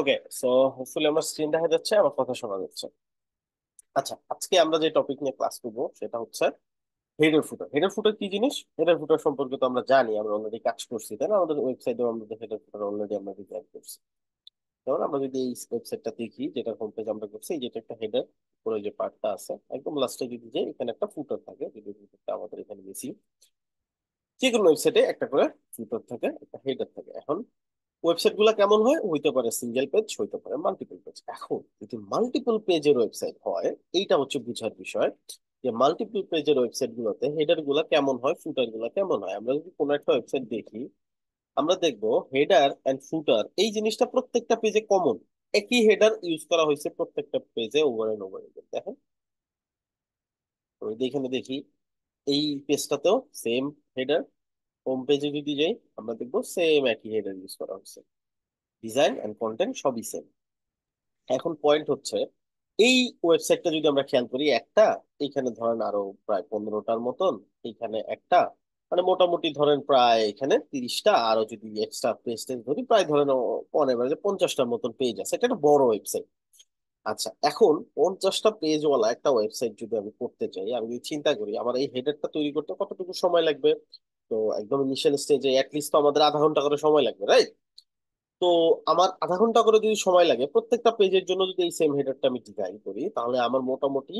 ওকে, so hopefully আমার screen দেখা যাচ্ছে, আমার কথা শোনা যাচ্ছে। আচ্ছা, আজকে আমরা যে টপিক নিয়ে ক্লাস করবো সেটা হচ্ছে হেডার ফুটার। হেডার ফুটার কি জিনিস? হেডার ফুটার সম্পর্কে তো আমরা জানি, আমরা অলরেডি কাজ করছি, তাই না? আমাদের ওয়েবসাইটে আমরা হেডার ফুটার অলরেডি আমরা ডিজাইন করছি। যেমন আমরা যদি এই ওয়েবসাইটটা দেখি, যেটা হোম পেজ আমরা করছি, এই যেটা একটা হেডার, পুরো যে পার্টটা আছে একদম লাস্টে যদি যাই, এখানে একটা ফুটার থাকে, যদি ফুটারটা আমাদের এখানে বেশি, যে কোনো ওয়েবসাইটে একটা করে ফুটার থাকে, একটা হেডার থাকে। এখন ওয়েবসাইট গুলা কেমন হয়? হইতে পারে সিঙ্গেল পেজ, হইতে পারে মাল্টিপল পেজ। এখন যদি মাল্টিপল পেজের ওয়েবসাইট হয়, এইটা হচ্ছে বুঝার বিষয় যে মাল্টিপল পেজের ওয়েবসাইট গুলোতে হেডার গুলা কেমন হয়, ফুটার গুলা কেমন হয়। আমরা যদি কোনো একটা ওয়েবসাইট দেখি, আমরা দেখবো হেডার এন্ড ফুটার এই জিনিসটা প্রত্যেকটা পেজে কমন। একই হেডার ইউজ করা হয়েছে প্রত্যেকটা পেজে ওভার এন্ড ওভার। দেখেন, আমি যদি এখানে দেখি, এই পেজটাতেও সেম হেডার। হোম পেজে যদি যাই, আমরা দেখবো সেম একই হেডার ইউজ করা হয়েছে। ডিজাইন এন্ড কন্টেন্ট সবই সেম। এখন পয়েন্ট হচ্ছে, এই ওয়েবসাইটটা যদি আমরা খেয়াল করি, একটা, এইখানে ধরেন আরো প্রায় 15টার মতন, এইখানে একটা, মানে মোটামুটি ধরেন প্রায় এখানে 30টা, আরো যদি এক্সট্রা পেজ টেজ ধরি প্রায় ধরেন অন এভারেজে 50টার মতন পেজ আছে। এটা একটা বড় ওয়েবসাইট। আচ্ছা, এখন 50টা পেজওয়ালা একটা ওয়েবসাইট যদি আমি করতে চাই, আমি যদি চিন্তা করি আমার এই হেডারটা তৈরি করতে কতটুকু সময় লাগবে। তো একদম ইনিশিয়াল স্টেজে অ্যাটলিস্ট তো আমাদের আধা ঘন্টা করে সময় লাগবে, রাইট? তো আমার আধা ঘন্টা করে যদি সময় লাগে প্রত্যেকটা পেজের জন্য, যদি এই সেম হেডারটা আমি ডিজাইন করি, তাহলে আমার মোটামুটি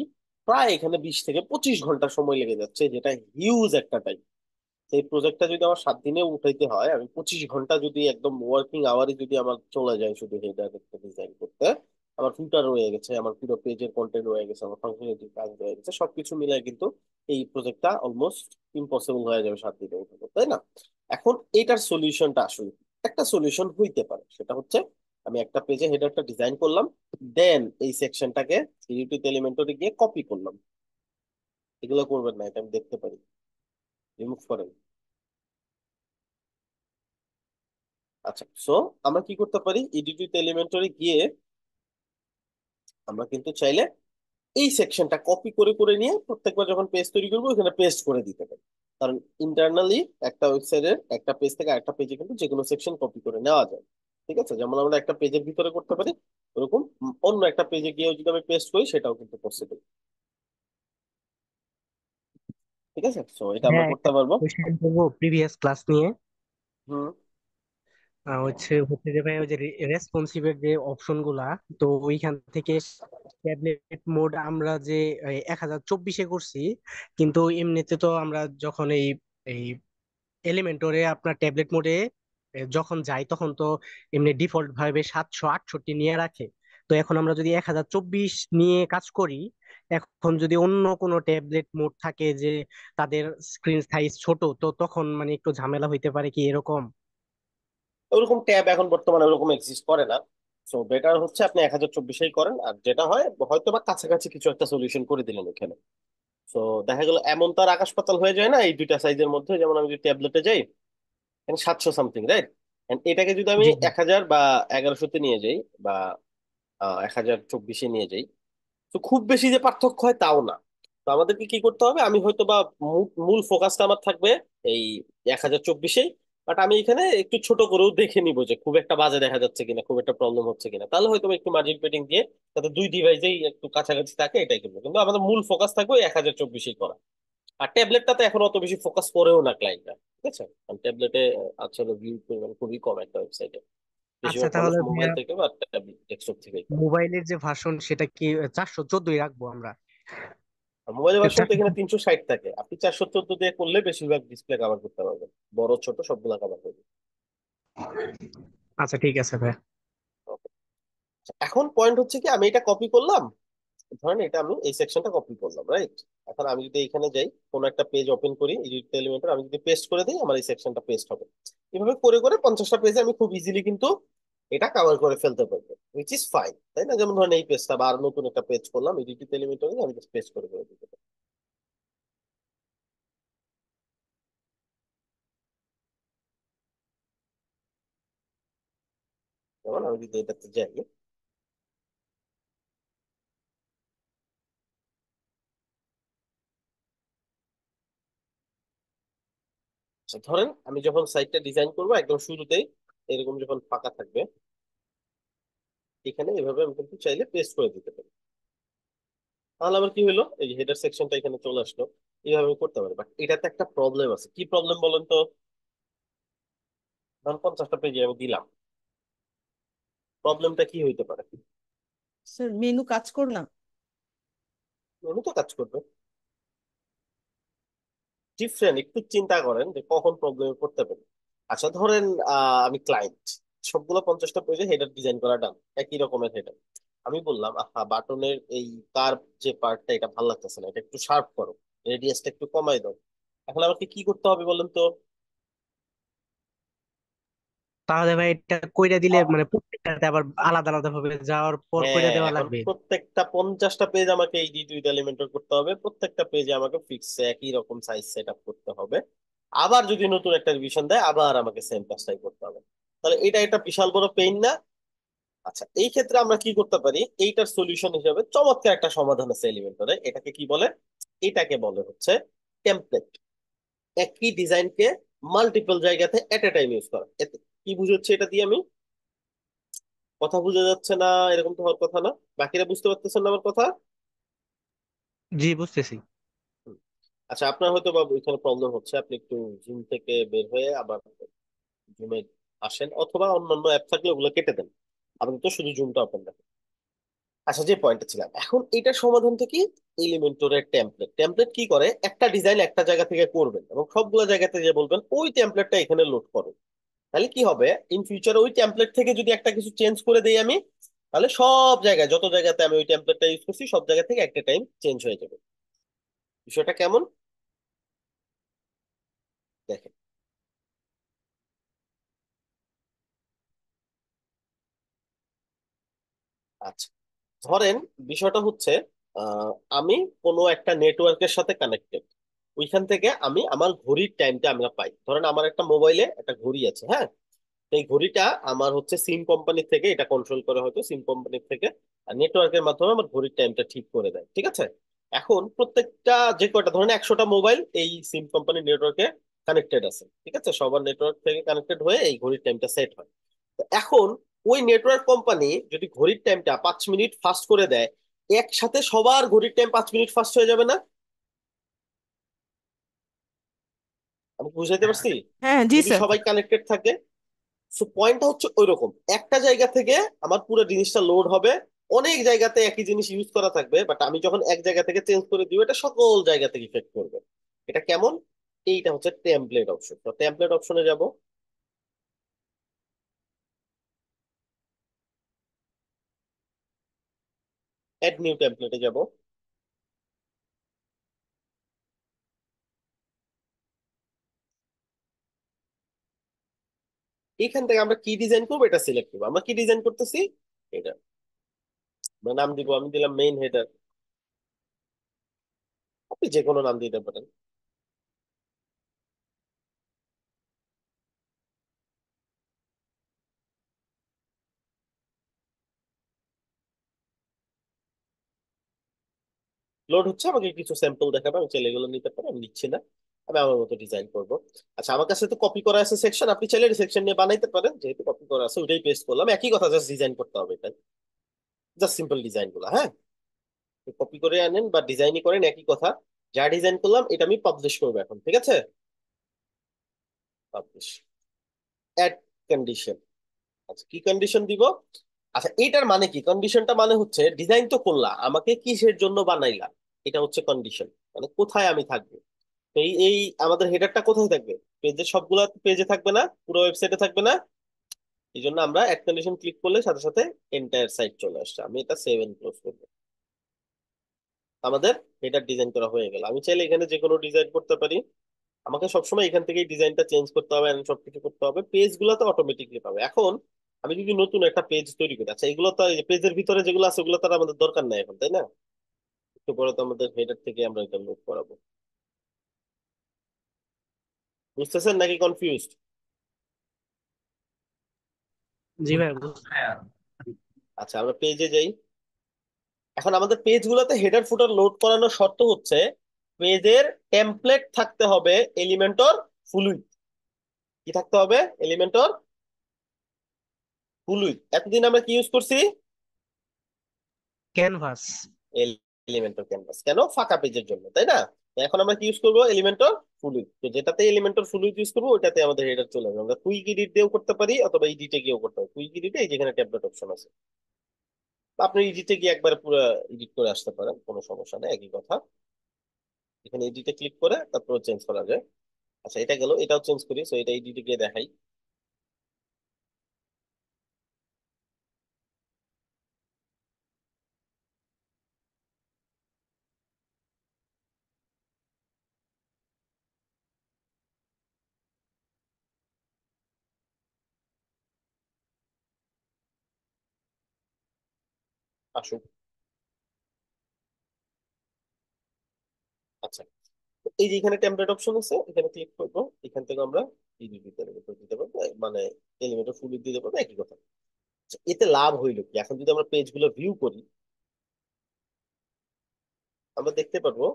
প্রায় এখানে 20 থেকে 25 ঘন্টা সময় লেগে যাচ্ছে, যেটা হিউজ একটা টাইম। এই প্রজেক্টটা যদি আমার 7 দিনে উঠাইতে হয়, আমি 25 ঘন্টা যদি একদম ওয়ার্কিং আওয়ারে যদি আমার চলে যায় শুধু হেডার ডিজাইন করতে, আমার ফুটার রয়ে গেছে, আমার পুরো পেজের কন্টেন্ট রয়ে গেছে, আমার ফাংশনালিটি কাজ রয়ে গেছে, সবকিছু মিলাই কিন্তু এই প্রজেক্টটা অলমোস্ট ইম্পসিবল হয়ে যাবে 7 দিনে উঠানো, তাই না? এখন এটার সলিউশনটা আসলে একটা সলিউশন হইতে পারে, সেটা হচ্ছে আমি একটা পেজে হেডারটা ডিজাইন করলাম, দেন এই সেকশনটাকে ইউটিউব এলিমেন্টরে গিয়ে কপি করলাম। এগুলো করবেন না, এটা আমি দেখতে পারি, রিমুভ করেন। আচ্ছা, সো আমরা কি করতে পারি, এডিট এলিমেন্টরে গিয়ে আমরা কিন্তু চাইলে এই সেকশনটা কপি করে করে নিয়ে প্রত্যেকবার যখন পেজ তৈরি করবো ওখানে পেস্ট করে দিতে পারি। কারণ ইন্টারনালি একটা ওয়েবসাইটের একটা পেজ থেকে আরেকটা পেজে কিন্তু যে কোনো সেকশন কপি করে নেওয়া যায়। ঠিক আছে, যেমন আমরা একটা পেজের ভিতরে করতে পারি, ওরকম অন্য একটা পেজে গিয়েও যদি আমি পেস্ট করি সেটাও কিন্তু পসিবল। ঠিক আছে, সো এটা আমরা হ্যাঁ, করতে একটা পারবো। কোয়েশ্চেন করবো প্রিভিয়াস ক্লাস নিয়ে। হুম। হচ্ছে হচ্ছে যে ভাই, ওই যে রেসপন্সিভের যে অপশন গুলা, তো ওইখান থেকে ট্যাবলেট মোড আমরা যে 1024-এ করছি, কিন্তু এমনিতে তো আমরা যখন এই এই এলিমেন্টরে আপনার ট্যাবলেট মোডে যখন যাই, তখন তো এমনি ডিফল্ট ভাবে 768 নিয়ে রাখে। তো এখন আমরা যদি 1024 নিয়ে কাজ করি, এখন যদি অন্য কোনো ট্যাবলেট মোড থাকে যে তাদের স্ক্রিন সাইজ ছোট, তো তখন মানে একটু ঝামেলা হইতে পারে কি এরকম? ওরকম ট্যাব এখন বর্তমানে ওরকম এক্সিস্ট করে না। সো বেটার হচ্ছে আপনি 1024-এই করেন, আর যেটা হয় হয়তো বা কাছাকাছি কিছু একটা সলিউশন করে দিলেন এখানে। তো দেখা গেল এমন তো আর আকাশ পাতাল হয়ে যায় না এই দুইটা সাইজের মধ্যে। যেমন আমি যদি ট্যাবলেটে যাই, এখানে 700 সামথিং, রাইট? এটাকে যদি আমি জি জি। 1000 বা 1100-তে নিয়ে যাই, বা 1024-এ নিয়ে যাই, তো খুব বেশি যে পার্থক্য হয় তাও না। তো আমাদেরকে কি করতে হবে, আমি হয়তো বা মূল ফোকাসটা আমার থাকবে এই 1024-এই, বাট আমি এখানে একটু ছোট করেও দেখে নিব যে খুব একটা বাজে দেখা যাচ্ছে কিনা, খুব একটা প্রবলেম হচ্ছে কিনা। তাহলে হয়তো বা একটু মার্জিন পেডিং দিয়ে যাতে দুই ডিভাইসেই একটু কাছাকাছি থাকে এটাই করবো, কিন্তু আমাদের মূল ফোকাস থাকবে 1024-এই করা। আর ট্যাবলেটটাতে এখন অত বেশি ফোকাস করেও না ক্লায়েন্টরা। ঠিক আছে, কারণ ট্যাবলেটে আসলে ভিউ পরিমাণ খুবই কম একটা ওয়েবসাইটে। আচ্ছা, বেশিরভাগ মানুষ তাহলে মোবাইল ভাইয়া থেকে বা ডেস্কটপ থেকে করে। মোবাইলের যে ভার্সন সেটা কি 414 রাখবো আমরা? মোবাইলের ভার্সন তো 414। এখানে 360 থাকে, আপনি 414 দিয়ে করলে বেশিরভাগ ডিসপ্লে কভার করতে পারবেন, বড় ছোট সবগুলা কভার করবে। আচ্ছা ঠিক আছে ভাই। এখন পয়েন্ট হচ্ছে কি, আমি এটা কপি করলাম, ধরেন এটা আমি এই সেকশনটা কপি করলাম, রাইট? এখন আমি যদি এখানে যাই, কোন একটা পেজ ওপেন করি এডিট এলিমেন্টর, আমি যদি পেস্ট করে দিই, আমার এই সেকশনটা পেস্ট হবে। এভাবে করে করে 50টা পেজে আমি খুব ইজিলি কিন্তু এটা কভার করে ফেলতে পারবো, উইচ ইজ ফাইন, তাই না? যেমন ধরেন এই পেজটা বা আর নতুন একটা পেজ করলাম এডিট এলিমেন্টরে, আমি জাস্ট পেস্ট করে করে দিতে পারি। যেমন আমি যদি এটাতে যাই, আচ্ছা ধরেন আমি যখন সাইটটা ডিজাইন করবো একদম শুরুতেই, এরকম যখন ফাঁকা থাকবে, এখানে এভাবে আমি কিন্তু চাইলে পেস্ট করে দিতে পারি। তাহলে আবার কি হলো, এই যে হেডার সেকশনটা এখানে চলে আসলো। এইভাবে আমি করতে পারি, বাট এটাতে একটা প্রবলেম আছে। কি প্রবলেম বলেন তো? ধরুন 50টা পেজে আমি দিলাম, প্রবলেমটা কি হইতে পারে? স্যার মেনু কাজ কর না। উনি তো কাজ করবে। ডিফারেন্ট, একটু চিন্তা করেন যে কখন প্রবলেমে পড়তে পারি। আচ্ছা ধরেন আমি ক্লায়েন্ট, সবগুলো 50টা পেজে হেডার ডিজাইন করা ডান, একই রকমের হেডার। আমি বললাম আহা বাটনের এই কার্ভ যে পার্টটা, এটা ভালো লাগতেছে না, এটা একটু শার্প করো, রেডিয়াসটা একটু কমাই দাও। এখন আমাকে কি করতে হবে বলেন তো? তাহলে ভাই এটা কইরা দিলে মানে প্রত্যেকটাতে আবার আলাদা আলাদা ভাবে যাওয়ার পর কইরা হ্যাঁ, দেওয়া এখন লাগবে। প্রত্যেকটা 50টা পেজ আমাকে এই দুইটা এলিমেন্টের করতে হবে, প্রত্যেকটা পেজে আমাকে ফিক্স একই রকম সাইজ সেট আপ করতে হবে। আবার যদি নতুন একটা রিভিশন দেয়, আবার আমাকে সেম কাজটাই করতে হবে। তাহলে এটা একটা বিশাল বড় পেইন না? আচ্ছা, এই ক্ষেত্রে আমরা কি করতে পারি? এইটার সলিউশন হিসেবে চমৎকার একটা সমাধান আছে এলিমেন্টরে। এটাকে কি বলে? এটাকে বলে হচ্ছে টেমপ্লেট। একই ডিজাইনকে মাল্টিপল জায়গাতে এট এ টাইম ইউজ করা। এতে কি বুঝাচ্ছে এটা দিয়ে আমি? কথা বোঝা যাচ্ছে না? এরকম তো হওয়ার কথা না। বাকিরা বুঝতে পারতেছেন না আমার কথা? জি বুঝতেছি। হুম। আচ্ছা, আপনার হয়তো বা ওইখানে প্রবলেম হচ্ছে, আপনি একটু জুম থেকে বের হয়ে আবার জুমে আসেন, অথবা অন্যান্য অ্যাপ থাকলে ওগুলো কেটে দেন। আপাতত শুধু জুমটা ওপেন রাখেন। আচ্ছা, যে পয়েন্টে ছিলাম, এখন এটার সমাধানটা কি? এলিমেন্টরের টেমপ্লেট। টেমপ্লেট কি করে? একটা ডিজাইন একটা জায়গা থেকে করবেন এবং সবগুলো জায়গাতে যে বলবেন ওই টেমপ্লেটটা এখানে লোড করো। তাহলে কি হবে, ইন ফিউচার ওই টেমপ্লেট থেকে যদি একটা কিছু চেঞ্জ করে দেই আমি, তাহলে সব জায়গায় যত জায়গাতে আমি ওই টেমপ্লেটটা ইউজ করছি সব জায়গা থেকে একটা টাইম চেঞ্জ হয়ে যাবে। বিষয়টা কেমন দেখেন। আচ্ছা ধরেন বিষয়টা হচ্ছে, আহ, আমি কোনো একটা নেটওয়ার্কের সাথে কানেক্টেড। ওইখান থেকে আমি আমার ঘড়ির টাইমটা আমরা পাই। ধরেন আমার একটা মোবাইলে একটা ঘড়ি আছে, হ্যাঁ। তো এই ঘড়িটা আমার হচ্ছে সিম কোম্পানি থেকে এটা কন্ট্রোল করে, হয়তো সিম কোম্পানি থেকে আর নেটওয়ার্কের মাধ্যমে আমার ঘড়ির টাইমটা ঠিক করে দেয়, ঠিক আছে। এখন প্রত্যেকটা যে কয়টা ধরেন 100টা মোবাইল এই সিম কোম্পানির নেটওয়ার্কে কানেক্টেড আছে, ঠিক আছে, সবার নেটওয়ার্ক থেকে কানেক্টেড হয়ে এই ঘড়ির টাইমটা সেট হয়। তো এখন ওই নেটওয়ার্ক কোম্পানি যদি ঘড়ির টাইমটা 5 মিনিট ফাস্ট করে দেয়, একসাথে সবার ঘড়ির টাইম 5 মিনিট ফাস্ট হয়ে যাবে না? আমি বুঝাইতে পারছি? হ্যাঁ জি যদি স্যার। সবাই কানেক্টেড থাকে। সো পয়েন্টটা হচ্ছে ওইরকম, একটা জায়গা থেকে আমার পুরো জিনিসটা লোড হবে। অনেক জায়গাতে একই জিনিস ইউজ করা থাকবে, বাট আমি যখন এক জায়গা থেকে চেঞ্জ করে দিব, এটা সকল জায়গা থেকে ইফেক্ট করবে। এটা কেমন? এইটা হচ্ছে টেমপ্লেট অপশন। তো টেমপ্লেট অপশনে যাব, অ্যাড নিউ টেমপ্লেটে যাব। এখান থেকে আমরা কি ডিজাইন করবো এটা সিলেক্ট করবো। আমরা কি ডিজাইন করতেছি? এটা আমরা নাম দিব, আমি দিলাম মেইন হেডার। আপনি যে কোনো নাম দিতে পারেন। লোড হচ্ছে, আমাকে কিছু স্যাম্পল দেখাবে, আমি চাইলে এগুলো নিতে পারি, আমি নিচ্ছি না। আমি আমার মতো ডিজাইন করব। আচ্ছা, আমার কাছে তো কপি করা আছে সেকশন, আপনি চাইলে সেকশন নিয়ে বানাইতে পারেন, যেহেতু কপি করা আছে ওইটাই পেস্ট করলাম। একই কথা, জাস্ট ডিজাইন করতে হবে এটা। জাস্ট সিম্পল ডিজাইন গুলো, হ্যাঁ। কপি করে আনেন বা ডিজাইনই করেন, একই কথা। যা ডিজাইন করলাম এটা আমি পাবলিশ করবো এখন, ঠিক আছে। Publish, add condition. আচ্ছা, কি কন্ডিশন দিব? আচ্ছা, এটার মানে কি? কন্ডিশনটা মানে হচ্ছে ডিজাইন তো করলা, আমাকে কিসের জন্য বানাইলা, এটা হচ্ছে কন্ডিশন। মানে কোথায় আমি থাকবো। তো এই এই আমাদের হেডারটা কোথায় থাকবে? পেজের সবগুলা পেজে থাকবে না, পুরো ওয়েবসাইটে থাকবে না। এই জন্য আমরা অ্যাড কন্ডিশন ক্লিক করলে সাথে সাথে এন্টায়ার সাইট চলে আসছে। আমি এটা সেভ এন্ড ক্লোজ করবো। আমাদের হেডার ডিজাইন করা হয়ে গেল। আমি চাইলে এখানে যে কোনো ডিজাইন করতে পারি। আমাকে সবসময় এখান থেকেই ডিজাইনটা চেঞ্জ করতে হবে and সবকিছু করতে হবে। পেজ গুলো তো অটোমেটিকলি পাবে। এখন আমি যদি নতুন একটা পেজ তৈরি করি, আচ্ছা এগুলো তো পেজের ভিতরে যেগুলো আছে ওগুলো তো আর আমাদের দরকার নাই এখন, তাই না? একটু পরে তো আমাদের হেডার থেকে আমরা এটা লোড করাবো। বুঝতেছেন নাকি কনফিউজড? জি ভাই আচ্ছা, আমরা পেজে যাই। এখন আমাদের পেজ গুলোতে হেডার ফুটার লোড করানোর শর্ত হচ্ছে পেজের টেমপ্লেট থাকতে হবে এলিমেন্টর ফ্লুইড। কি থাকতে হবে? Elementor fluid. এতদিন আমরা কি ইউজ করছি? ক্যানভাস। এলিমেন্টর ক্যানভাস কেন? ফাঁকা পেজের জন্য, তাই না? তো এখন আমরা কি ইউজ করবো? Elementor fluid. তো যেটাতে এলিমেন্টর ফ্লুইড ইউজ করবো ওইটাতে আমাদের হেডার চলে আসবে। আমরা কুইক এডিট দিয়েও করতে পারি অথবা এডিটে গিয়েও করতে পারি। কুইক এডিটে এই যেখানে ট্যাবলেট অপশন আছে, বা আপনি এডিটে গিয়ে একবার পুরো এডিট করে আসতে পারেন, কোনো সমস্যা নেই, একই কথা। এখানে এডিটে ক্লিক করে তারপর চেঞ্জ করা যায়। আচ্ছা, এটা গেল, এটাও চেঞ্জ করি। সো এটা এডিটে গিয়ে দেখাই। আসুক। আচ্ছা, তো এই যে এখানে টেমপ্লেট অপশন আছে, এখানে ক্লিক করবো। এখান থেকে আমরা এডিট দিতে পারবো, মানে এলিমেন্টর ফুল দিতে পারবো, একই কথা। আচ্ছা, এতে লাভ হইলো কি? এখন যদি আমরা পেজ গুলো ভিউ করি, আমরা দেখতে পারবো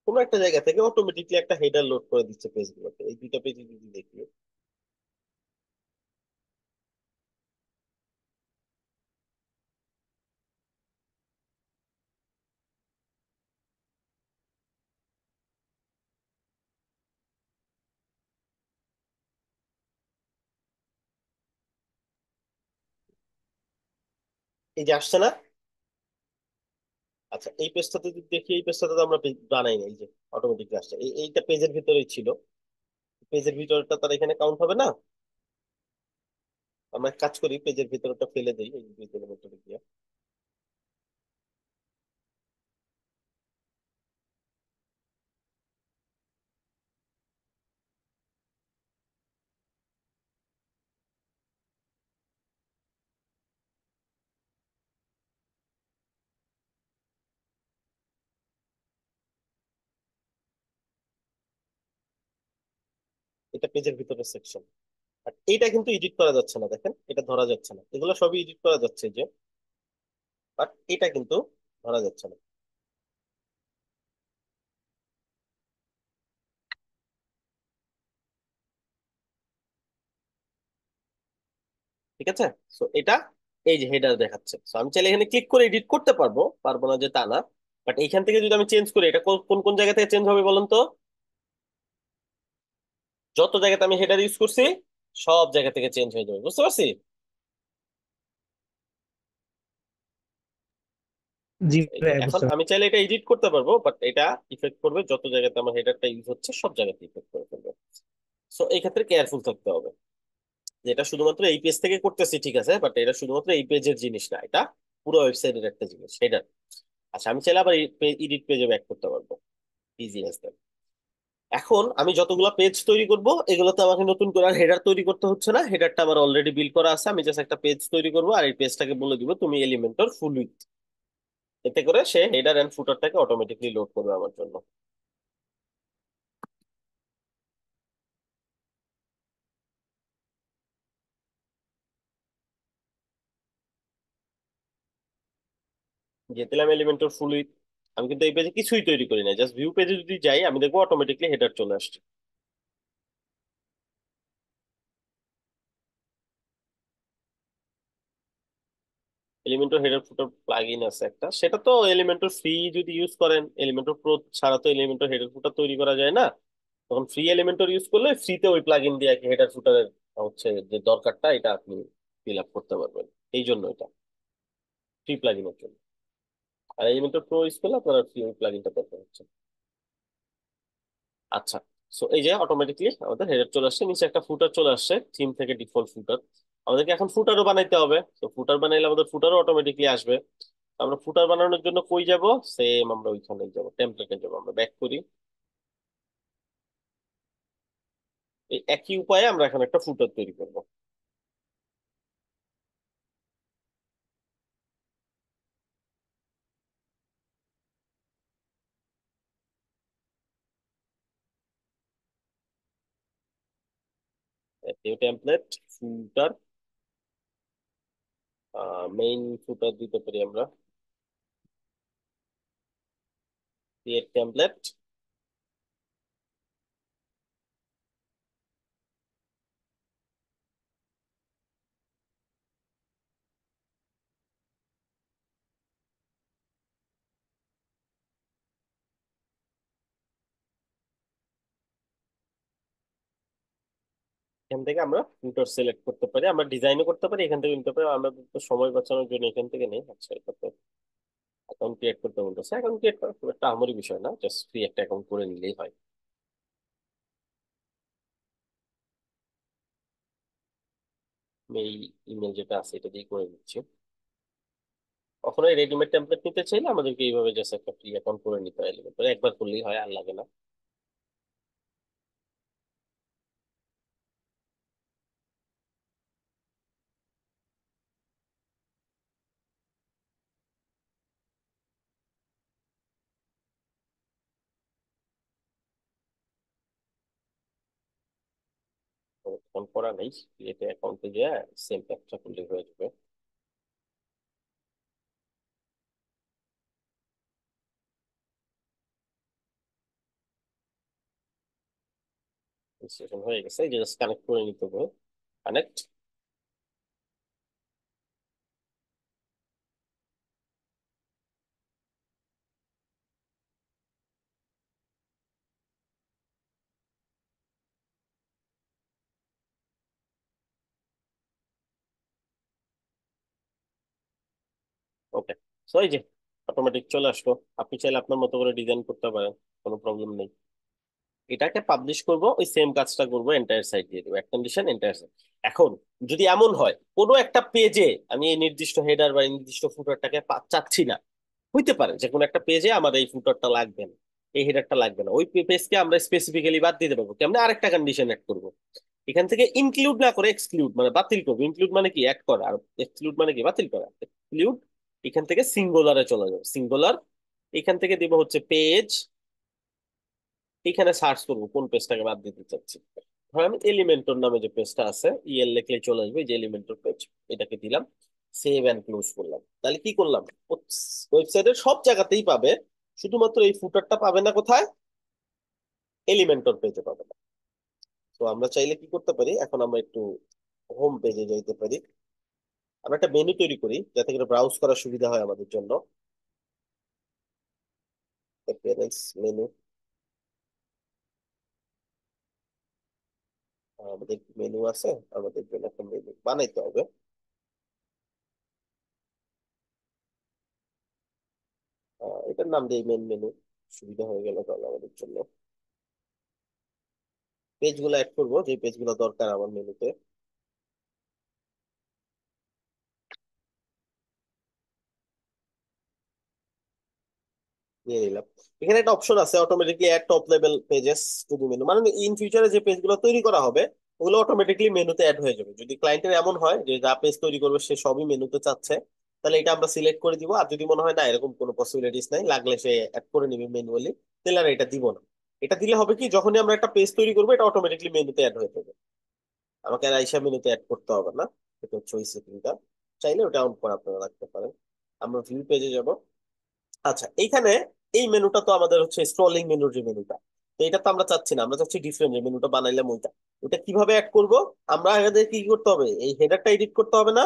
কোনো একটা জায়গা থেকে অটোমেটিকলি একটা হেডার লোড করে দিচ্ছে পেজ গুলোতে। এই দুইটা পেজ যদি দেখি, এই যে আসছে না? আচ্ছা, এই পেজটাতে যদি দেখি, এই পেজটাতে তো আমরা page বানাই না, এই যে অটোমেটিকলি আসছে। এইটা পেজের ভিতরেই ছিল। পেজের ভিতরটা তার এখানে কাউন্ট হবে না। আমরা এক কাজ করি, পেজের ভিতরটা ফেলে দিই এই ভিতরে ভিতরে গিয়ে। এটা পেজের ভিতরে সেকশন। আর এটা কিন্তু এডিট করা যাচ্ছে না, দেখেন এটা ধরা যাচ্ছে না। এগুলো সবই এডিট করা যাচ্ছে এই যে, বাট এটা কিন্তু ধরা যাচ্ছে না। ঠিক আছে? সো এটা এই যে হেডার দেখাচ্ছে। সো আমি চাইলে এখানে ক্লিক করে এডিট করতে পারবো, পারবো না যে তা না। বাট এইখান থেকে যদি আমি চেঞ্জ করি, এটা কোন কোন কোন জায়গা থেকে চেঞ্জ হবে বলুন তো? যত জায়গাতে আমি হেডার ইউজ করছি সব জায়গা থেকে চেঞ্জ হয়ে যাবে, বুঝতে পারছি? জি আচ্ছা, এই যে ভাই, এখন বুঝতে আমি চাইলে এটা এডিট করতে পারবো, বাট এটা ইফেক্ট করবে যত জায়গাতে আমার হেডারটা ইউজ হচ্ছে সব জায়গাতে ইফেক্ট করে ফেলবে। সো এই ক্ষেত্রে কেয়ারফুল থাকতে হবে। যেটা শুধুমাত্র এই পেজ থেকে করতেছি ঠিক আছে, বাট এটা শুধুমাত্র এই পেজের জিনিস না, এটা পুরো ওয়েবসাইটের একটা জিনিস হেডার। আচ্ছা, আমি চাইলে আবার এডিট পেজে ব্যাক করতে পারবো, ইজি অ্যাজ দ্যাট। এখন আমি যতগুলো পেজ তৈরি করব, এগুলোতে আমাকে নতুন করে আর হেডার তৈরি করতে হচ্ছে না। হেডারটা আমার অলরেডি বিল্ড করা আছে। আমি জাস্ট একটা পেজ তৈরি করব আর এই পেজটাকে বলে দিব তুমি এলিমেন্টর ফুল উইথ। এতে করে সে হেডার এন্ড ফুটারটাকে অটোমেটিকলি লোড করবে আমার জন্য। যে দিলাম এলিমেন্টর ফুল উইথ। আমি কিন্তু এই পেজে কিছুই তৈরি করি না, জাস্ট ভিউ পেজে যদি যাই আমি দেখবো অটোমেটিকলি হেডার চলে আসছে। এলিমেন্টর হেডার ফুটার প্লাগইন আছে একটা, সেটা তো এলিমেন্টর ফ্রি যদি ইউজ করেন। এলিমেন্টর প্রো ছাড়া তো এলিমেন্টর হেডার ফুটার তৈরি করা যায় না। তখন ফ্রি এলিমেন্টর ইউজ করলে ফ্রিতে ওই প্লাগইন দিয়ে হেডার ফুটারের হচ্ছে যে দরকারটা এটা আপনি ফিল আপ করতে পারবেন। এই জন্য এটা ফ্রি প্লাগইনের জন্য। আর এলিমেন্টর প্রো ইউজ করলে আপনার ফ্রি ওই প্লাগইনটা দরকার হচ্ছে। আচ্ছা, সো এই যে অটোমেটিকলি আমাদের হেডার চলে আসছে, নিচে একটা ফুটার চলে আসছে থিম থেকে, ডিফল্ট ফুটার। আমাদেরকে এখন ফুটারও বানাইতে হবে। তো ফুটার বানাইলে আমাদের ফুটারও অটোমেটিকলি আসবে। আমরা ফুটার বানানোর জন্য কই যাব? সেম আমরা ওইখানে যাব, টেমপ্লেটে যাব। আমরা ব্যাক করি। এই একই উপায়ে আমরা এখন একটা ফুটার তৈরি করব। নিউ টেমপ্লেট, ফুটার, মেইন ফুটার দিতে পারি আমরা। Create template. এখান থেকে আমরা ফুটার সিলেক্ট করতে পারি, আমরা ডিজাইনও করতে পারি, এখান থেকে নিতে পারি। আমরা তো সময় বাঁচানোর জন্য এখান থেকে নেই। আচ্ছা, এটা তো অ্যাকাউন্ট ক্রিয়েট করতে বলতেছে। অ্যাকাউন্ট ক্রিয়েট করা খুব একটা আমারই বিষয় না, জাস্ট ফ্রি একটা অ্যাকাউন্ট করে নিলেই হয়। আমি এই ইমেল যেটা আছে এটা দিয়ে করে নিচ্ছি। কখনো রেডিমেড টেমপ্লেট নিতে চাইলে আমাদেরকে এইভাবে জাস্ট একটা ফ্রি অ্যাকাউন্ট করে নিতে হয়, এলিমেন্টরে একবার করলেই হয়, আর লাগে না। অ্যাকাউন্ট করা নেই, ক্রিয়েট অ্যাকাউন্টে গিয়ে সেম কাজটা করলে হয়ে যাবে। রেজিস্ট্রেশন হয়ে গেছে, এই যে জাস্ট কানেক্ট করে নিতে হবে। কানেক্ট। ওকে। সো এই যে অটোমেটিক চলে আসলো। আপনি চাইলে আপনার মতো করে ডিজাইন করতে পারেন, কোনো প্রবলেম নেই। এটাকে পাবলিশ করব, ওই সেম কাজটা করব, এন্টায়ার সাইট দিয়ে দেবো, এক কন্ডিশন এন্টায়ার সাইট। এখন যদি এমন হয় কোনো একটা পেজে আমি এই নির্দিষ্ট হেডার বা এই নির্দিষ্ট ফুটারটাকে চাচ্ছি না, হইতে পারে যে কোনো একটা পেজে আমার এই ফুটারটা লাগবে না, এই হেডারটা লাগবে না, ওই পেজকে আমরা স্পেসিফিক্যালি বাদ দিতে পারবো। কেমন, আরেকটা কন্ডিশন অ্যাড করবো, এখান থেকে ইনক্লুড না করে এক্সক্লুড মানে বাতিল করবো। ইনক্লুড মানে কি, অ্যাড করা, আর এক্সক্লুড মানে কি, বাতিল করা। এক্সক্লুড, এখান থেকে সিঙ্গুলারে চলে যাবে, সিঙ্গুলার। এখান থেকে দিব হচ্ছে পেজ, এখানে সার্চ করবো কোন পেজটাকে বাদ দিতে চাচ্ছি। ধর আমি এলিমেন্টর নামে যে পেজটা আছে, ইএল লিখলেই চলে আসবে, এই যে এলিমেন্টর পেজ, এটাকে দিলাম, সেভ এন্ড ক্লোজ করলাম। তাহলে কি করলাম, ওয়েবসাইটের সব জায়গাতেই পাবে, শুধুমাত্র এই ফুটারটা পাবে না কোথায়, এলিমেন্টর পেজে পাবে না। তো আমরা চাইলে কি করতে পারি, এখন আমরা একটু হোম পেজে যাইতে পারি। আমরা একটা মেনু তৈরি করি যাতে করে ব্রাউজ করার সুবিধা হয় আমাদের জন্য। অ্যাপিয়ারেন্স মেনু, আমাদের মেনু আছে, আমাদের জন্য একটা মেনু বানাইতে হবে। এটার নাম দিই মেন মেনু, সুবিধা হয়ে গেল তাহলে আমাদের জন্য। পেজগুলো অ্যাড করবো, যে পেজগুলো দরকার আমার মেনুতে নিয়ে নিলাম। এখানে একটা অপশন আছে automatically add top level pages to the menu, মানে ইন ফিউচারে যে পেজগুলো তৈরি করা হবে ওগুলো অটোমেটিকলি মেনুতে অ্যাড হয়ে যাবে। যদি ক্লায়েন্টের এমন হয় যে যা পেজ তৈরি করবে সে সবই মেনুতে চাচ্ছে, তাহলে এটা আমরা সিলেক্ট করে দিব। আর যদি মনে হয় না এরকম কোনো পসিবিলিটিস নাই, লাগলে সে অ্যাড করে নিবে ম্যানুয়ালি, তাহলে আর এটা দিব না। এটা দিলে হবে কি, যখনই আমরা একটা পেজ তৈরি করবো এটা অটোমেটিকলি মেনুতে অ্যাড হয়ে যাবে, আমাকে আর আইসা মেনুতে অ্যাড করতে হবে না। এটা হচ্ছে ওই সেটিংটা, চাইলে ওটা অন করে আপনারা রাখতে পারেন। আমরা ভিউ পেজে যাব। আচ্ছা, এইখানে এই মেনুটা তো আমাদের হচ্ছে স্ক্রলিং মেনুর যে মেনুটা, তো এটা তো আমরা চাচ্ছি না, আমরা চাচ্ছি ডিফারেন্ট যে মেনুটা বানাইলাম ওইটা। ওটা কিভাবে অ্যাড করব, আমরা আগে কি করতে হবে, এই হেডারটা এডিট করতে হবে না,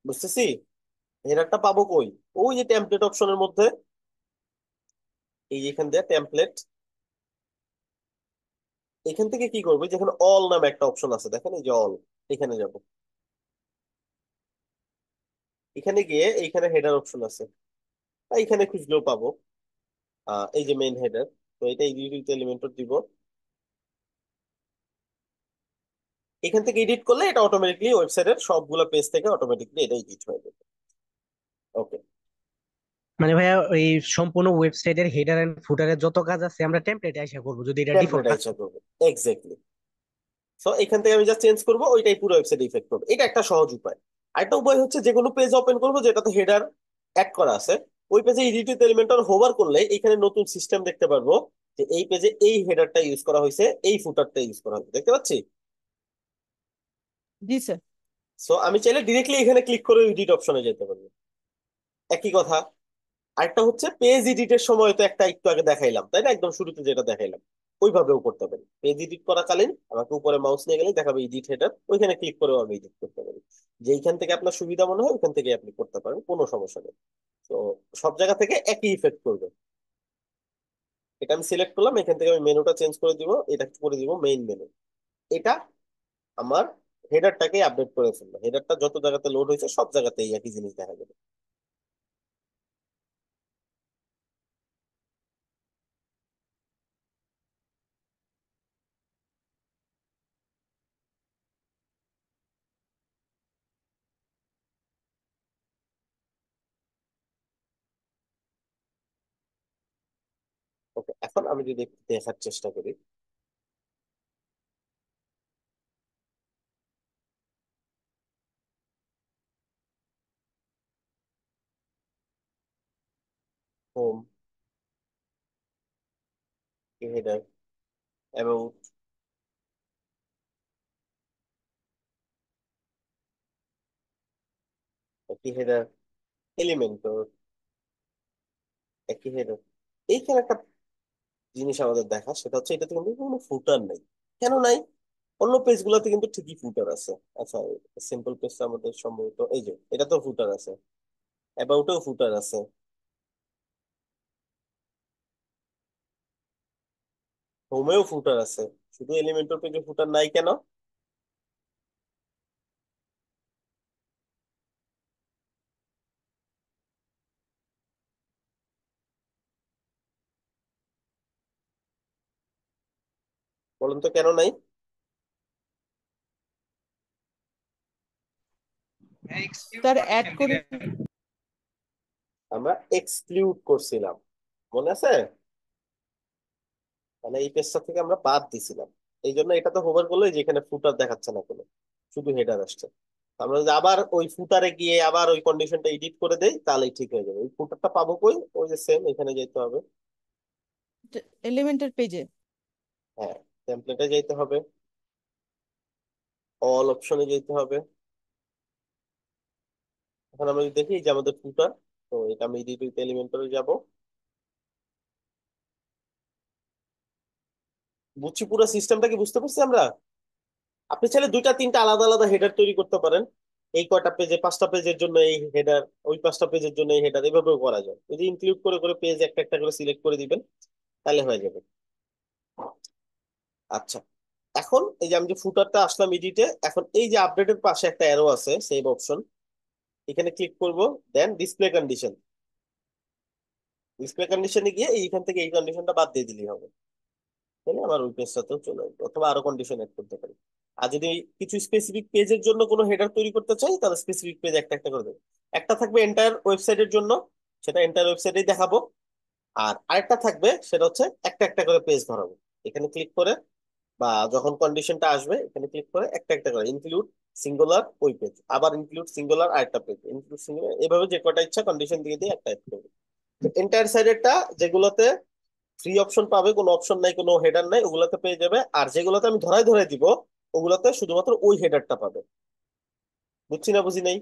বুঝতেছি। হেডারটা পাবো কই, ওই যে টেমপ্লেট অপশনের মধ্যে, এই যে এখান দিয়ে টেমপ্লেট, এখান থেকে কি করবো, যেখানে অল নামে একটা অপশন আছে দেখেন, এই যে অল, এখানে যাব। এখানে গিয়ে এইখানে হেডার অপশন আছে, এইখানে খুঁজলেও পাবো। এই যে মেইন হেডার, তো এটা এডিট এলিমেন্টর দিব। এখান থেকে এডিট করলে এটা অটোমেটিকলি ওয়েবসাইটের সবগুলো পেজ থেকে অটোমেটিকলি এটা এডিট হয়ে যাবে। ওকে। মানে ভাইয়া ওই সম্পূর্ণ ওয়েবসাইটের হেডার এন্ড ফুটারের যত কাজ আছে আমরা টেমপ্লেটে আশা করবো যদি এটা টেমপ্লেট ডিফল্ট কাজ আইসা করে। করবে, এক্স্যাক্টলি। সো এখান থেকে আমি জাস্ট চেঞ্জ করবো, ওইটাই পুরো ওয়েবসাইট ইফেক্ট করবে। এটা একটা সহজ উপায়। আরেকটা উপায় হচ্ছে, যে কোনো পেজ ওপেন করবো যেটাতে হেডার অ্যাড করা আছে, ওই পেজে এডিট এলিমেন্টর হোভার করলে এখানে নতুন সিস্টেম দেখতে পারবো, যে এই পেজে এই হেডারটা ইউজ করা হয়েছে, এই ফুটারটা ইউজ করা হয়েছে, দেখতে পাচ্ছি। জি স্যার। সো আমি চাইলে ডিরেক্টলি এখানে ক্লিক করে এডিট অপশনে যেতে পারবো। একই কথা। আরেকটা হচ্ছে পেজ এডিটের সময় তো একটা একটু আগে দেখাইলাম তাই না, একদম শুরুতে যেটা দেখাইলাম, ওইভাবেও করতে পারি। পেজ এডিট করাকালীন আমাকে উপরে মাউস নিয়ে গেলে দেখাবে এডিট হেডার, ওইখানে ক্লিক করেও আমি এডিট করতে পারি। যেইখান থেকে আপনার সুবিধা মনে হয় ওইখান থেকে আপনি করতে পারেন, কোনো সমস্যা নেই। তো সব জায়গা থেকে একই ইফেক্ট করবে। এটা আমি সিলেক্ট করলাম, এখান থেকে আমি মেনুটা চেঞ্জ করে দিব, এটা করে দিব মেইন মেনু। এটা আমার হেডারটাকে আপডেট করে ফেললো, হেডারটা যত জায়গাতে লোড হয়েছে সব জায়গাতেই একই জিনিস দেখা যাবে। ওকে, এখন আমি যদি একটু দেখার চেষ্টা করি। হোম, হেডার, অ্যাবাউট, একই হেডার, এলিমেন্টর, একই হেডার। এইখানে একটা জিনিস আমাদের দেখা, সেটা হচ্ছে এটাতে কিন্তু কোনো ফুটার নেই। কেন নাই? অন্য পেজ গুলোতে কিন্তু ঠিকই ফুটার আছে। আচ্ছা, সিম্পল পেজটা আমাদের সম্ভবত এই যে এটা তো ফুটার আছে, অ্যাবাউটেও ফুটার আছে, হোমেও ফুটার আছে, শুধু এলিমেন্টর পেজে ফুটার নাই কেন? বলুন তো কেন নাই? স্যার অ্যাড করে আমরা এক্সক্লুড করছিলাম, মনে আছে? মানে এই পেজটা থেকে আমরা বাদ দিছিলাম, এই জন্য এটা তো হোভার করলে যেখানে ফুটার দেখাচ্ছে না কোনো, শুধু হেডার আসছে। আমরা যদি আবার ওই ফুটারে গিয়ে আবার ওই কন্ডিশনটা এডিট করে দেই তাহলেই ঠিক হয়ে যাবে। ওই ফুটারটা পাবো কই? ওই যে সেম এখানে যেতে হবে। এলিমেন্টের পেজে। হ্যাঁ, টেমপ্লেটে যেতে হবে, অল অপশনে যেতে হবে। এখন আমরা যদি দেখি এই যে আমাদের ফুটার, তো এটা আমি এডিট উইথ এলিমেন্টরে যাব। বুঝছি, পুরো সিস্টেমটা কি বুঝতে পারছি আমরা? আপনি চাইলে দুইটা তিনটা আলাদা আলাদা হেডার তৈরি করতে পারেন। এই কয়টা পেজে, 5টা পেজের জন্য এই হেডার, ওই 5টা পেজের জন্য এই হেডার, এভাবেও করা যায়। যদি ইনক্লুড করে করে পেজ একটা একটা করে সিলেক্ট করে দিবেন তাহলে হয়ে যাবে। আচ্ছা, এখন এই যে আমি যে ফুটারটা আসলাম এডিটে, এখন এই যে আপডেটের পাশে একটা অ্যারো আছে সেভ অপশন, এখানে ক্লিক করব। দেন ডিসপ্লে কন্ডিশন, ডিসপ্লে কন্ডিশনে গিয়ে এইখান থেকে এই কন্ডিশনটা বাদ দিয়ে দিলেই হবে, তাহলে আমার ওই পেজটাতেও চলে আসবে। অথবা আরো কন্ডিশন এড করতে পারি। আর যদি কিছু স্পেসিফিক পেজের জন্য কোনো হেডার তৈরি করতে চাই তাহলে স্পেসিফিক পেজ একটা একটা করে দেবো। একটা থাকবে এন্টায়ার ওয়েবসাইটের জন্য, সেটা এন্টায়ার ওয়েবসাইটেই দেখাবো। আর আরেকটা থাকবে সেটা হচ্ছে একটা একটা করে পেজ ধরাবো। এখানে ক্লিক করে বা যখন কন্ডিশনটা আসবে এখানে ক্লিক করে একটা একটা করে ইনক্লুড সিঙ্গুলার ওই পেজ, আবার ইনক্লুড সিঙ্গুলার আরেকটা পেজ, ইনক্লুড সিঙ্গুলার, এভাবে যে কটা ইচ্ছা কন্ডিশন দিয়ে দিয়ে একটা অ্যাড করবে। এন্টায়ার সাইডেরটা যেগুলোতে ফ্রি অপশন পাবে, কোনো অপশন নাই, কোনো হেডার নাই, ওগুলাতে পেয়ে যাবে। আর যেগুলোতে আমি ধরাই ধরাই দিব ওগুলাতে শুধুমাত্র ওই হেডারটা পাবে। বুঝছি না বুঝি নাই?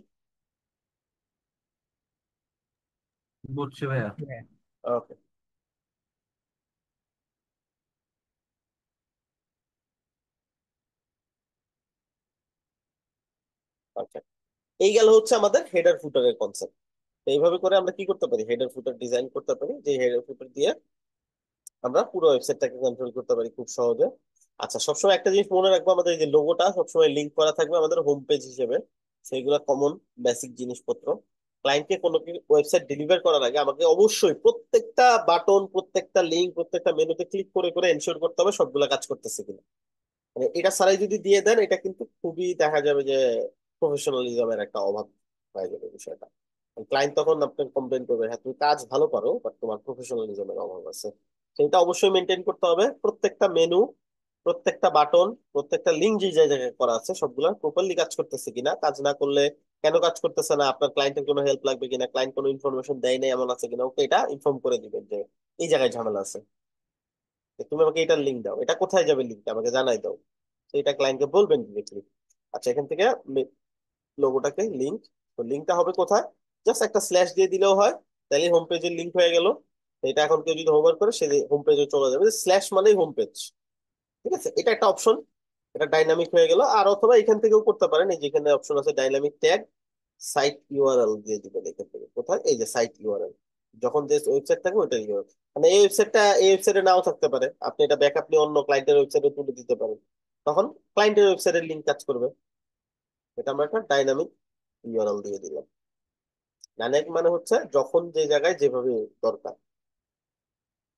বুঝছি ভাইয়া। হ্যাঁ। ওকে, আচ্ছা, এই গেল হচ্ছে আমাদের হেডার ফুটারের কনসেপ্ট। এইভাবে করে আমরা কি করতে পারি, হেডার ফুটার ডিজাইন করতে পারি, যে হেডার ফুটার দিয়ে আমরা পুরো ওয়েবসাইটটাকে কন্ট্রোল করতে পারি খুব সহজে। আচ্ছা, সবসময় একটা জিনিস মনে রাখবো, আমাদের এই যে লোগোটা সবসময় লিঙ্ক করা থাকবে আমাদের হোম পেজ হিসেবে। সেইগুলা কমন বেসিক জিনিসপত্র। ক্লায়েন্টকে কোনো ওয়েবসাইট ডেলিভার করার আগে আমাকে অবশ্যই প্রত্যেকটা বাটন, প্রত্যেকটা লিঙ্ক, প্রত্যেকটা মেনুতে ক্লিক করে করে এনশিওর করতে হবে সবগুলা কাজ করতেছে কিনা। মানে এটা ছাড়াই যদি দিয়ে দেন এটা কিন্তু খুবই দেখা যাবে যে প্রফেশনালিজমের একটা অভাব হয়ে যাবে বিষয়টা। ক্লায়েন্ট তখন আপনাকে কমপ্লেন করবে, হ্যাঁ তুমি কাজ ভালো পারো বাট তোমার প্রফেশনালিজমের অভাব আছে। সেটা অবশ্যই মেনটেন করতে হবে। প্রত্যেকটা মেনু, প্রত্যেকটা বাটন, প্রত্যেকটা লিঙ্ক যে জায়গায় করা আছে সবগুলা প্রপারলি কাজ করতেছে কিনা, কাজ না করলে কেন কাজ করতেছে না, আপনার ক্লায়েন্টের কোনো হেল্প লাগবে কিনা, ক্লায়েন্ট কোনো ইনফরমেশন দেয় নাই এমন আছে কিনা, ওকে এটা ইনফর্ম করে দিবেন যে এই জায়গায় ঝামেলা আছে, যে তুমি আমাকে এটার লিঙ্ক দাও, এটা কোথায় যাবে লিঙ্কটা আমাকে জানাই দাও। তো এটা ক্লায়েন্টকে বলবেন ডিরেক্টলি। আচ্ছা, এখান থেকে লোগোটাকে লিঙ্ক, তো লিঙ্কটা হবে কোথায়? জাস্ট একটা স্ল্যাশ দিয়ে দিলেও হয়, তাহলে হোম পেজের লিঙ্ক হয়ে গেল। তো এটা এখন কেউ যদি হোমওয়ার্ক করে সে হোম পেজে চলে যাবে, স্ল্যাশ মানেই হোম পেজ। ঠিক আছে, এটা একটা অপশন, এটা ডাইনামিক হয়ে গেল। আর অথবা এখান থেকেও করতে পারেন, এই যেখানে অপশন আছে ডাইনামিক ট্যাগ, সাইট ইউআরএল দিয়ে দিবেন এখান থেকে। কোথায়? এই যে সাইট ইউআরএল, যখন যে ওয়েবসাইট থাকবে ওইটা ইউআরএল। মানে এই ওয়েবসাইটে নাও থাকতে পারে, আপনি এটা ব্যাকআপ নিয়ে অন্য ক্লায়েন্টের ওয়েবসাইটে তুলে দিতে পারেন, তখন ক্লায়েন্টের ওয়েবসাইটের লিঙ্ক কাজ করবে। এটা আমরা একটা ডাইনামিক ইউআরএল দিয়ে দিলাম। ডাইনামিক মানে হচ্ছে যখন যে জায়গায় যেভাবে দরকার।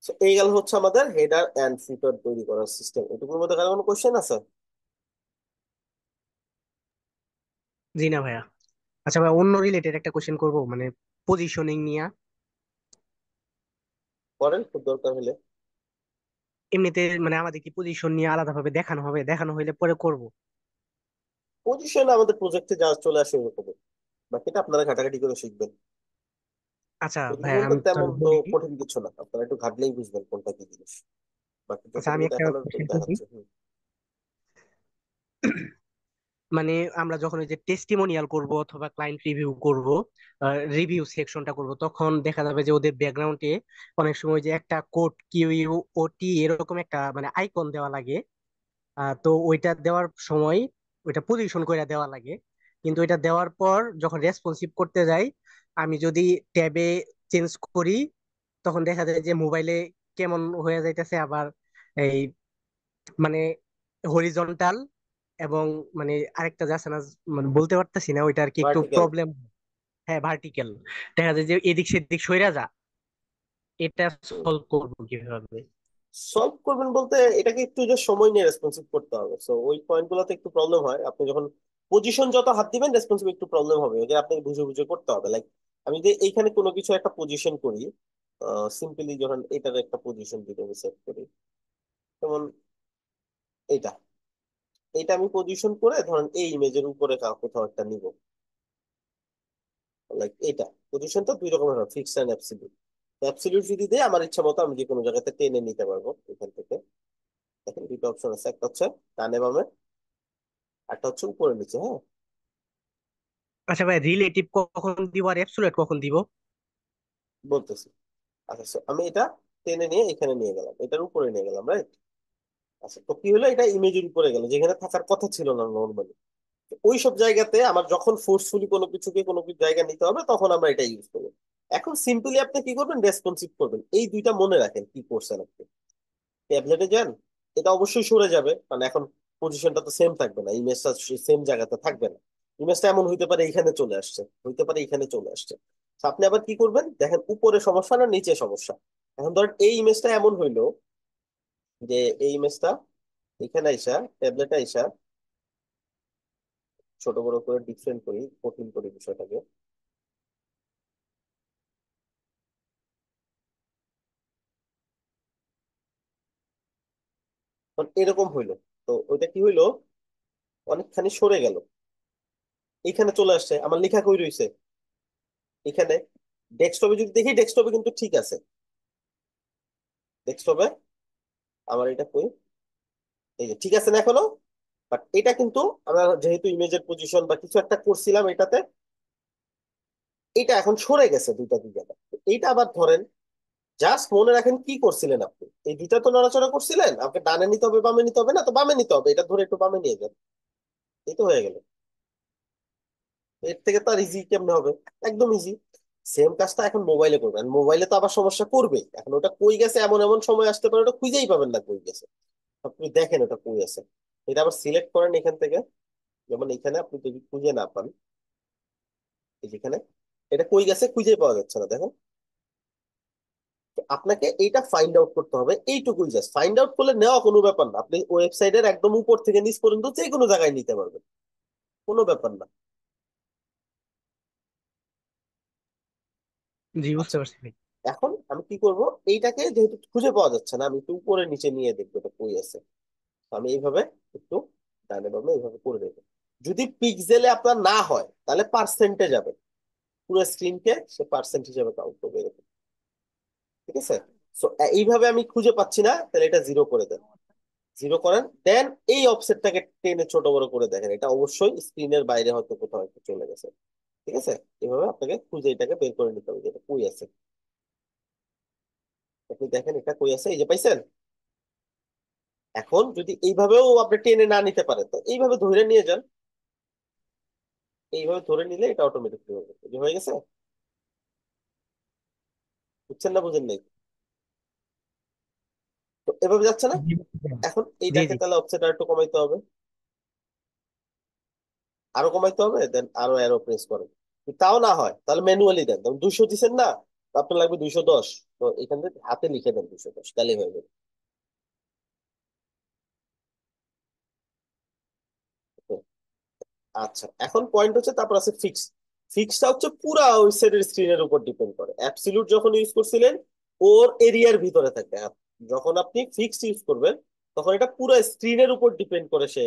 So, এই গেল হচ্ছে আমাদের হেডার এন্ড ফুটার তৈরি করার সিস্টেম। এটুকুর মধ্যে কারো কোনো কোশ্চেন আছে? জি না ভাইয়া। আচ্ছা ভাই, অন্য রিলেটেড একটা কোশ্চেন করবো, মানে পজিশনিং নিয়ে। করেন, খুব দরকার হলে। এমনিতে মানে আমাদের কি পজিশন নিয়ে আলাদা ভাবে দেখানো হবে? দেখানো হইলে পরে করব। পজিশন আমাদের প্রজেক্টে যা চলে আসে ওরকম, বাকিটা আপনারা ঘাটাঘাটি করে শিখবেন। আচ্ছা এটুকুর ভাইয়া, মধ্যে আমি তেমন তাহলে তো বলি। কঠিন কিছু না, আপনারা একটু ঘাটলেই বুঝবেন কোনটা কি জিনিস। বাকি আচ্ছা, আমি যতটুকু একটা দেখানোর তো কোশ্চেন করি। দেখাচ্ছে। মানে আমরা যখন ওই যে টেস্টিমোনিয়াল করব অথবা ক্লায়েন্ট রিভিউ করব, রিভিউ সেকশনটা করব, তখন দেখা যাবে যে ওদের ব্যাকগ্রাউন্ডে অনেক সময় যে একটা কোড কিউ ওটি এরকম একটা মানে আইকন দেওয়া লাগে। তো ওইটা দেওয়ার সময় ওইটা পজিশন করে দেওয়া লাগে। কিন্তু এটা দেওয়ার পর যখন রেসপন্সিভ করতে যাই, আমি যদি ট্যাবে চেঞ্জ করি, তখন দেখা যায় যে মোবাইলে কেমন হয়ে যাইতেছে আবার এই মানে হরিজন্টাল এবং মানে আরেকটা যাচ্ছে না, মানে বলতে পারতেছি না ওইটা আর কি, একটু ভার্টিক্যাল। প্রবলেম। হ্যাঁ, ভার্টিক্যাল। দেখা যায় যে এদিক সেদিক সইরা যা। এটা সলভ করবো কিভাবে? সলভ করবেন বলতে এটাকে একটু যে সময় নিয়ে রেসপন্সিভ করতে হবে, সো ওই পয়েন্ট গুলোতে একটু প্রবলেম হয়। আপনি যখন পজিশন যত হাত দিবেন রেসপন্সিভ একটু প্রবলেম হবে, যে আপনি বুঝে বুঝে করতে হবে। লাইক আমি যদি এইখানে কোনো কিছু একটা পজিশন করি, সিম্পলি যখন এটার একটা পজিশন যদি আমি সেট করি, যেমন এইটা, এইটা আমি পজিশন করে ধরেন এই ইমেজের উপরে কোথাও একটা নিব। লাইক এটা পজিশনটা দুই রকমের হয়, ফিক্সড এন্ড অ্যাবসলিউট। অ্যাবসলিউট যদি দেয় আমার ইচ্ছা মতো আমি যে কোনো জায়গাতে টেনে নিতে পারবো এখান থেকে। দেখেন দুটো অপশন আছে, একটা হচ্ছে ডানে বামে, একটা হচ্ছে উপরে নিচে। হ্যাঁ, আচ্ছা ভাই, রিলেটিভ কখন দিব আর অ্যাবসলিউট কখন দিব? বলতেছি। আচ্ছা, so আমি এটা টেনে নিয়ে এখানে নিয়ে গেলাম, এটার উপরে নিয়ে গেলাম, রাইট? আচ্ছা, তো কি হলো, এটা ইমেজের উপরে গেল যেখানে থাকার কথা ছিল না নর্মালি। ওই সব জায়গাতে আমার যখন ফোর্সফুলি কোনো কিছুকে কোনো কিছু জায়গা নিতে হবে তখন আমরা এটা ইউজ করবো। এখন সিম্পলি আপনি কি করবেন, রেসপন্সিভ করবেন। এই দুইটা মনে রাখেন কি করছেন আপনি। ট্যাবলেটে যান, এটা অবশ্যই সরে যাবে, মানে এখন পজিশনটা তো সেম থাকবে না, ইমেজটা সেম জায়গাতে থাকবে না। ইমেজটা এমন হইতে পারে এখানে চলে আসছে, হইতে পারে এখানে চলে আসছে। তো আপনি আবার কি করবেন, দেখেন উপরে সমস্যা না নিচে সমস্যা। এখন ধরেন এই ইমেজটা এমন হইলো যে এই ইমেজটা এখানে আইসা, ট্যাবলেটে আইসা, ছোট বড় করে ডিফারেন্ট করি, কঠিন করি বিষয়টাকে। তখন এরকম হইলো, তো ওইটা কি হইলো, অনেকখানি সরে গেল, এখানে চলে আসছে। আমার লেখা কই রইছে এখানে। ডেস্কটপে যদি দেখি, ডেস্কটপে কিন্তু ঠিক আছে। ডেস্কটপে আমার এটা কই, এই যে ঠিক আছে না এখনো। বাট এটা কিন্তু আমরা যেহেতু ইমেজের পজিশন বা কিছু একটা করছিলাম এটাতে, এটা এখন সরে গেছে দুইটা দুই জায়গা। এইটা আবার ধরেন, জাস্ট মনে রাখেন কি করছিলেন আপনি। এই দুইটা তো নড়াচড়া করছিলেন, আপনাকে ডানে নিতে হবে বামে নিতে হবে না, তো বামে নিতে হবে, এটা ধরে একটু বামে নিয়ে যান। এই তো হয়ে গেল। এর থেকে তো আর ইজি কেমনে হবে, একদম ইজি। সেম কাজটা এখন মোবাইলে করবেন, মোবাইলে তো আবার সমস্যা করবে। এখন ওটা কই গেছে, এমন এমন সময় আসতে পারে ওটা খুঁজেই পাবেন না কই গেছে। আপনি দেখেন ওটা কই আছে, এটা আবার সিলেক্ট করেন এখান থেকে। যেমন এখানে আপনি যদি খুঁজে না পান, এই যেখানে এটা কই গেছে খুঁজেই পাওয়া যাচ্ছে না, দেখেন। তো আপনাকে এইটা ফাইন্ড আউট করতে হবে, এইটুকুই। জাস্ট ফাইন্ড আউট করলে নেওয়া কোনো ব্যাপার না, আপনি ওয়েবসাইটের একদম উপর থেকে নিচ পর্যন্ত যে কোনো জায়গায় নিতে পারবেন, কোনো ব্যাপার না। জি, বুঝতে আচ্ছা, পারছি ভাই। এখন আমি কি করব, এইটাকে যেহেতু খুঁজে পাওয়া যাচ্ছে না, আমি একটু উপরে নিচে নিয়ে দেখবো এটা কই আছে। তো আমি এইভাবে একটু ডানে বামে এইভাবে করে দেবো। যদি পিক্সেলে আপনার না হয় তাহলে পার্সেন্টে যাবে, পুরো স্ক্রিনকে সে পার্সেন্ট হিসেবে কাউন্ট করবে এরকম। ঠিক আছে? সো এইভাবে আমি খুঁজে পাচ্ছি না, তাহলে এটা জিরো করে দেন। জিরো করেন, দেন এই অফসেটটাকে টেনে ছোট বড় করে দেখেন, এটা অবশ্যই স্ক্রিনের বাইরে হয়তো কোথাও একটু চলে গেছে। ঠিক আছে? এভাবে আপনাকে খুঁজে এটাকে বের করে নিতে হবে যেটা কই আছে। আপনি দেখেন এটা কই আছে, এই যে পাইছেন। এখন যদি এইভাবেও আপনি টেনে না নিতে পারেন, তো এইভাবে ধরে নিয়ে যান। এইভাবে ধরে নিলে এটা অটোমেটিকলি হবে, এই যে হয়ে গেছে। বুঝছেন না বুঝেন নাই? এভাবে যাচ্ছে না? জি এখন জি এইটাকে জি। তাহলে অফসেট আর একটু কমাইতে হবে, আরো কমাইতে হবে, দেন আরো অ্যারো প্রেস করেন। যদি তাও না হয় তাহলে ম্যানুয়ালি দেন, যেমন 200 দিচ্ছেন না, তো আপনার লাগবে 210, তো এখান থেকে হাতে লিখে দেন 210, তাহলে হয়ে যাবে। আচ্ছা, এখন পয়েন্ট হচ্ছে তারপর আছে ফিক্স। ফিক্সটা হচ্ছে পুরা ওয়েবসাইটের স্ক্রিনের উপর ডিপেন্ড করে। অ্যাবসলিউট যখন ইউজ করছিলেন ওর এরিয়ার ভিতরে থাকবে, যখন আপনি ফিক্সড ইউজ করবেন তখন এটা পুরো স্ক্রিনের উপর ডিপেন্ড করে সে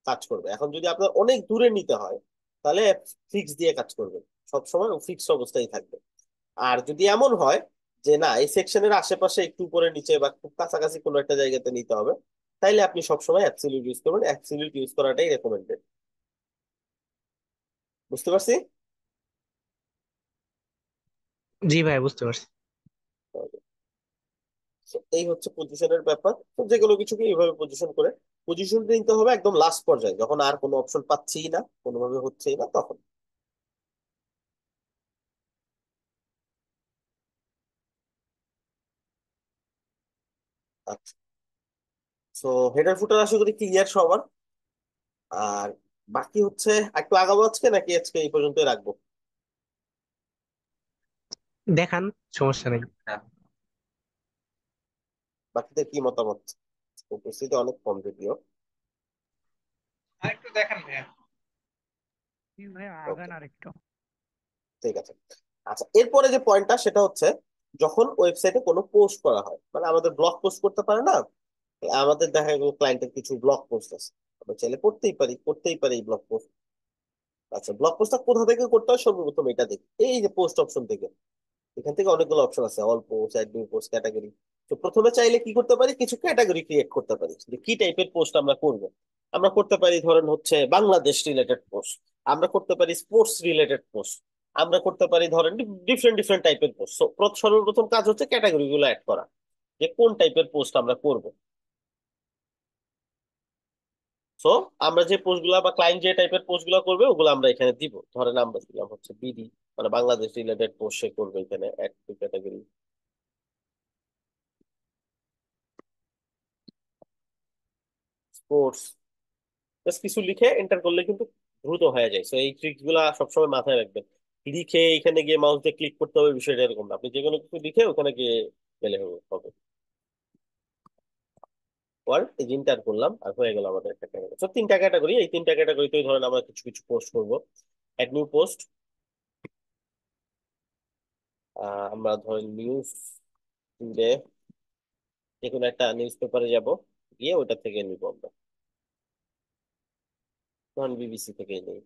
কাজ করবে। এখন যদি আপনার অনেক দূরে নিতে হয় তাহলে ফিক্স দিয়ে কাজ করবেন, সবসময় ফিক্স অবস্থায় থাকবে। আর যদি এমন হয় যে না এই সেকশনের আশেপাশে একটু উপরে নিচে বা খুব কাছাকাছি কোনো একটা জায়গাতে নিতে হবে, তাইলে আপনি সবসময় অ্যাবসলিউট ইউজ করবেন। অ্যাবসলিউট ইউজ করাটাই রেকমেন্ডেড। বুঝতে পারছি? জি ভাই, বুঝতে পারছি। So, এই হচ্ছে পজিশনের ব্যাপার। তো যে কোনো কিছুকে এইভাবে পজিশন করে পজিশন নিতে হবে একদম লাস্ট পর্যায়ে, যখন আর কোনো অপশন পাচ্ছিই না, কোনোভাবে হচ্ছেই না, তখন। আচ্ছা, তো হেডার ফুটার আশা করি ক্লিয়ার সবার। আর বাকি হচ্ছে একটু আগাবো আজকে, নাকি আজকে এই পর্যন্তই রাখবো? দেখান, সমস্যা নেই। হ্যাঁ। বাকিদের কি মতামত? উপস্থিতি অনেক কম যদিও। আরেকটু দেখান ভাইয়া। ভাই ওকে, আগান আরেকটু। ঠিক আছে। আচ্ছা, এরপরে যে পয়েন্টটা সেটা হচ্ছে যখন ওয়েবসাইটে কোনো পোস্ট করা হয়, মানে আমাদের ব্লগ পোস্ট করতে পারে না, আমাদের দেখা গেল ক্লায়েন্টের কিছু ব্লগ পোস্ট আছে, আমরা চাইলে করতেই পারি এই ব্লগ পোস্ট। আচ্ছা, ব্লগ পোস্টটা কোথা থেকে করতে হয়? সর্বপ্রথম এটা দেখি, এই যে পোস্ট অপশন থেকে। এখান থেকে অনেকগুলো অপশন আছে, all post, add new post, category. তো প্রথমে চাইলে কি করতে পারি, কিছু ক্যাটাগরি ক্রিয়েট করতে পারি যে কি টাইপের পোস্ট আমরা করব। আমরা করতে পারি ধরেন হচ্ছে বাংলাদেশ রিলেটেড পোস্ট, আমরা করতে পারি স্পোর্টস রিলেটেড পোস্ট, আমরা করতে পারি ধরেন ডিফারেন্ট ডিফারেন্ট টাইপের পোস্ট। সর্বপ্রথম কাজ হচ্ছে ক্যাটাগরি গুলো অ্যাড করা, যে কোন টাইপের পোস্ট আমরা করব। সো আমরা যে পোস্ট গুলা বা ক্লায়েন্ট যে টাইপের পোস্ট গুলা করবে ওগুলো আমরা এখানে দিব। ধরেন আমরা দিলাম হচ্ছে বিডি, মানে বাংলাদেশ রিলেটেড পোস্ট সে করবে, এখানে add to category sports, just কিছু লিখে এন্টার করলে কিন্তু দ্রুত হয়ে যায়। তো এই ট্রিক্স গুলা সবসময় মাথায় রাখবেন। লিখে এখানে গিয়ে মাউস দিয়ে ক্লিক করতে হবে বিষয়টা এরকম না, আপনি যে কোনো কিছু লিখে ওখানে গিয়ে গেলে হবে। ওয়ার্ড এই এন্টার করলাম আর হয়ে গেল আমাদের একটা ক্যাটাগরি। তো তিনটা ক্যাটাগরি, এই তিনটা ক্যাটাগরিতেই ধরেন আমরা কিছু কিছু পোস্ট করবো। অ্যাড নিউ পোস্ট, আমরা ধরেন নিউজ টুডে, যে কোনো একটা নিউজ পেপারে যাব, গিয়ে ওটা থেকে নিব আমরা, ধরেন বিবিসি থেকে নিই।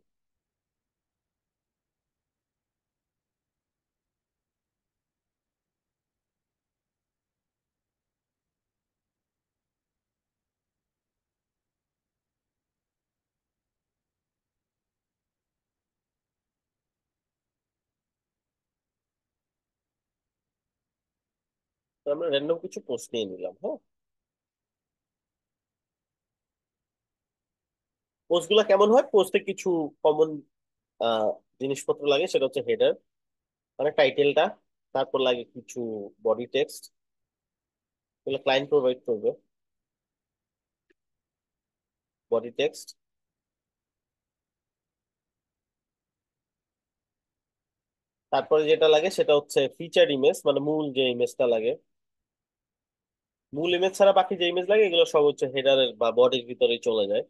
তো আমরা র্যান্ডম কিছু পোস্ট নিয়ে নিলাম। হ্যাঁ, পোস্ট গুলা কেমন হয়? পোস্টে কিছু কমন জিনিসপত্র লাগে, সেটা হচ্ছে হেডার, মানে টাইটেলটা, তারপর লাগে কিছু বডি টেক্সট, এগুলো ক্লায়েন্ট প্রোভাইড করবে। বডি টেক্সট, তারপরে যেটা লাগে সেটা হচ্ছে ফিচার ইমেজ, মানে মূল যে ইমেজটা লাগে। মূল ইমেজ ছাড়া বাকি যে ইমেজ লাগে এগুলো সব হচ্ছে হেডারের বা বডির ভিতরেই চলে যায়,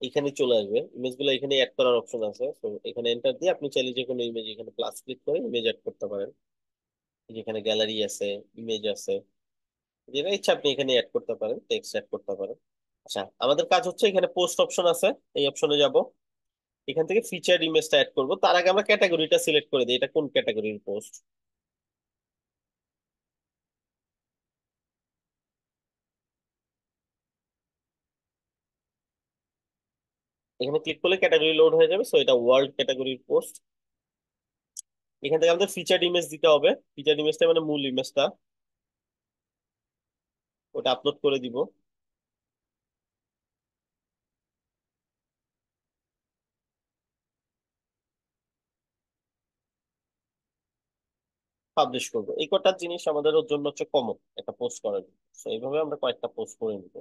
এখানে চলে আসবে। ইমেজ গুলো এখানে অ্যাড করার অপশন আছে, তো এখানে এন্টার দিয়ে আপনি চাইলে যে কোনো ইমেজ এখানে প্লাস ক্লিক করে ইমেজ অ্যাড করতে পারেন। যেখানে গ্যালারি আছে, ইমেজ আছে, যেটা ইচ্ছা আপনি এখানে অ্যাড করতে পারেন, টেক্সট অ্যাড করতে পারেন। আচ্ছা, আমাদের কাজ হচ্ছে এখানে পোস্ট অপশন আছে, এই অপশনে যাব, এখান থেকে ফিচার ইমেজটা অ্যাড করব। তার আগে আমরা ক্যাটাগরিটা সিলেক্ট করে দিই, এটা কোন ক্যাটাগরির পোস্ট। এখানে ক্লিক করলে ক্যাটাগরি লোড হয়ে যাবে, সো এটা ওয়ার্ল্ড ক্যাটাগরির পোস্ট। এখান থেকে আমাদের ফিচার ইমেজ দিতে হবে, ফিচার ইমেজটা মানে মূল ইমেজটা, ওটা আপলোড করে দিব। পাবলিশ করবো। এই কটা জিনিস আমাদের ওর জন্য হচ্ছে কমন একটা পোস্ট করার জন্য। So এইভাবে আমরা কয়েকটা পোস্ট করে নিবো।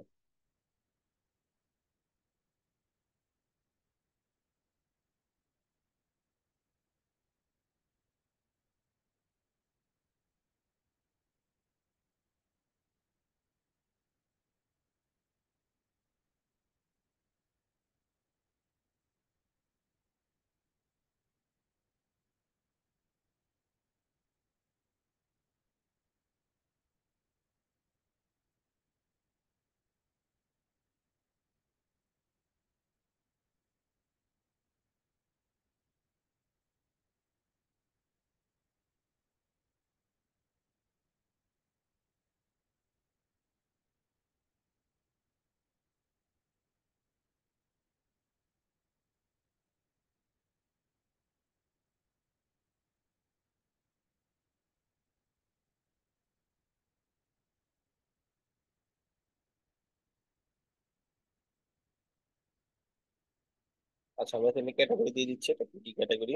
আচ্ছা, আমরা তাহলে ক্যাটাগরি দিয়ে দিচ্ছি, এটা কি ক্যাটাগরি,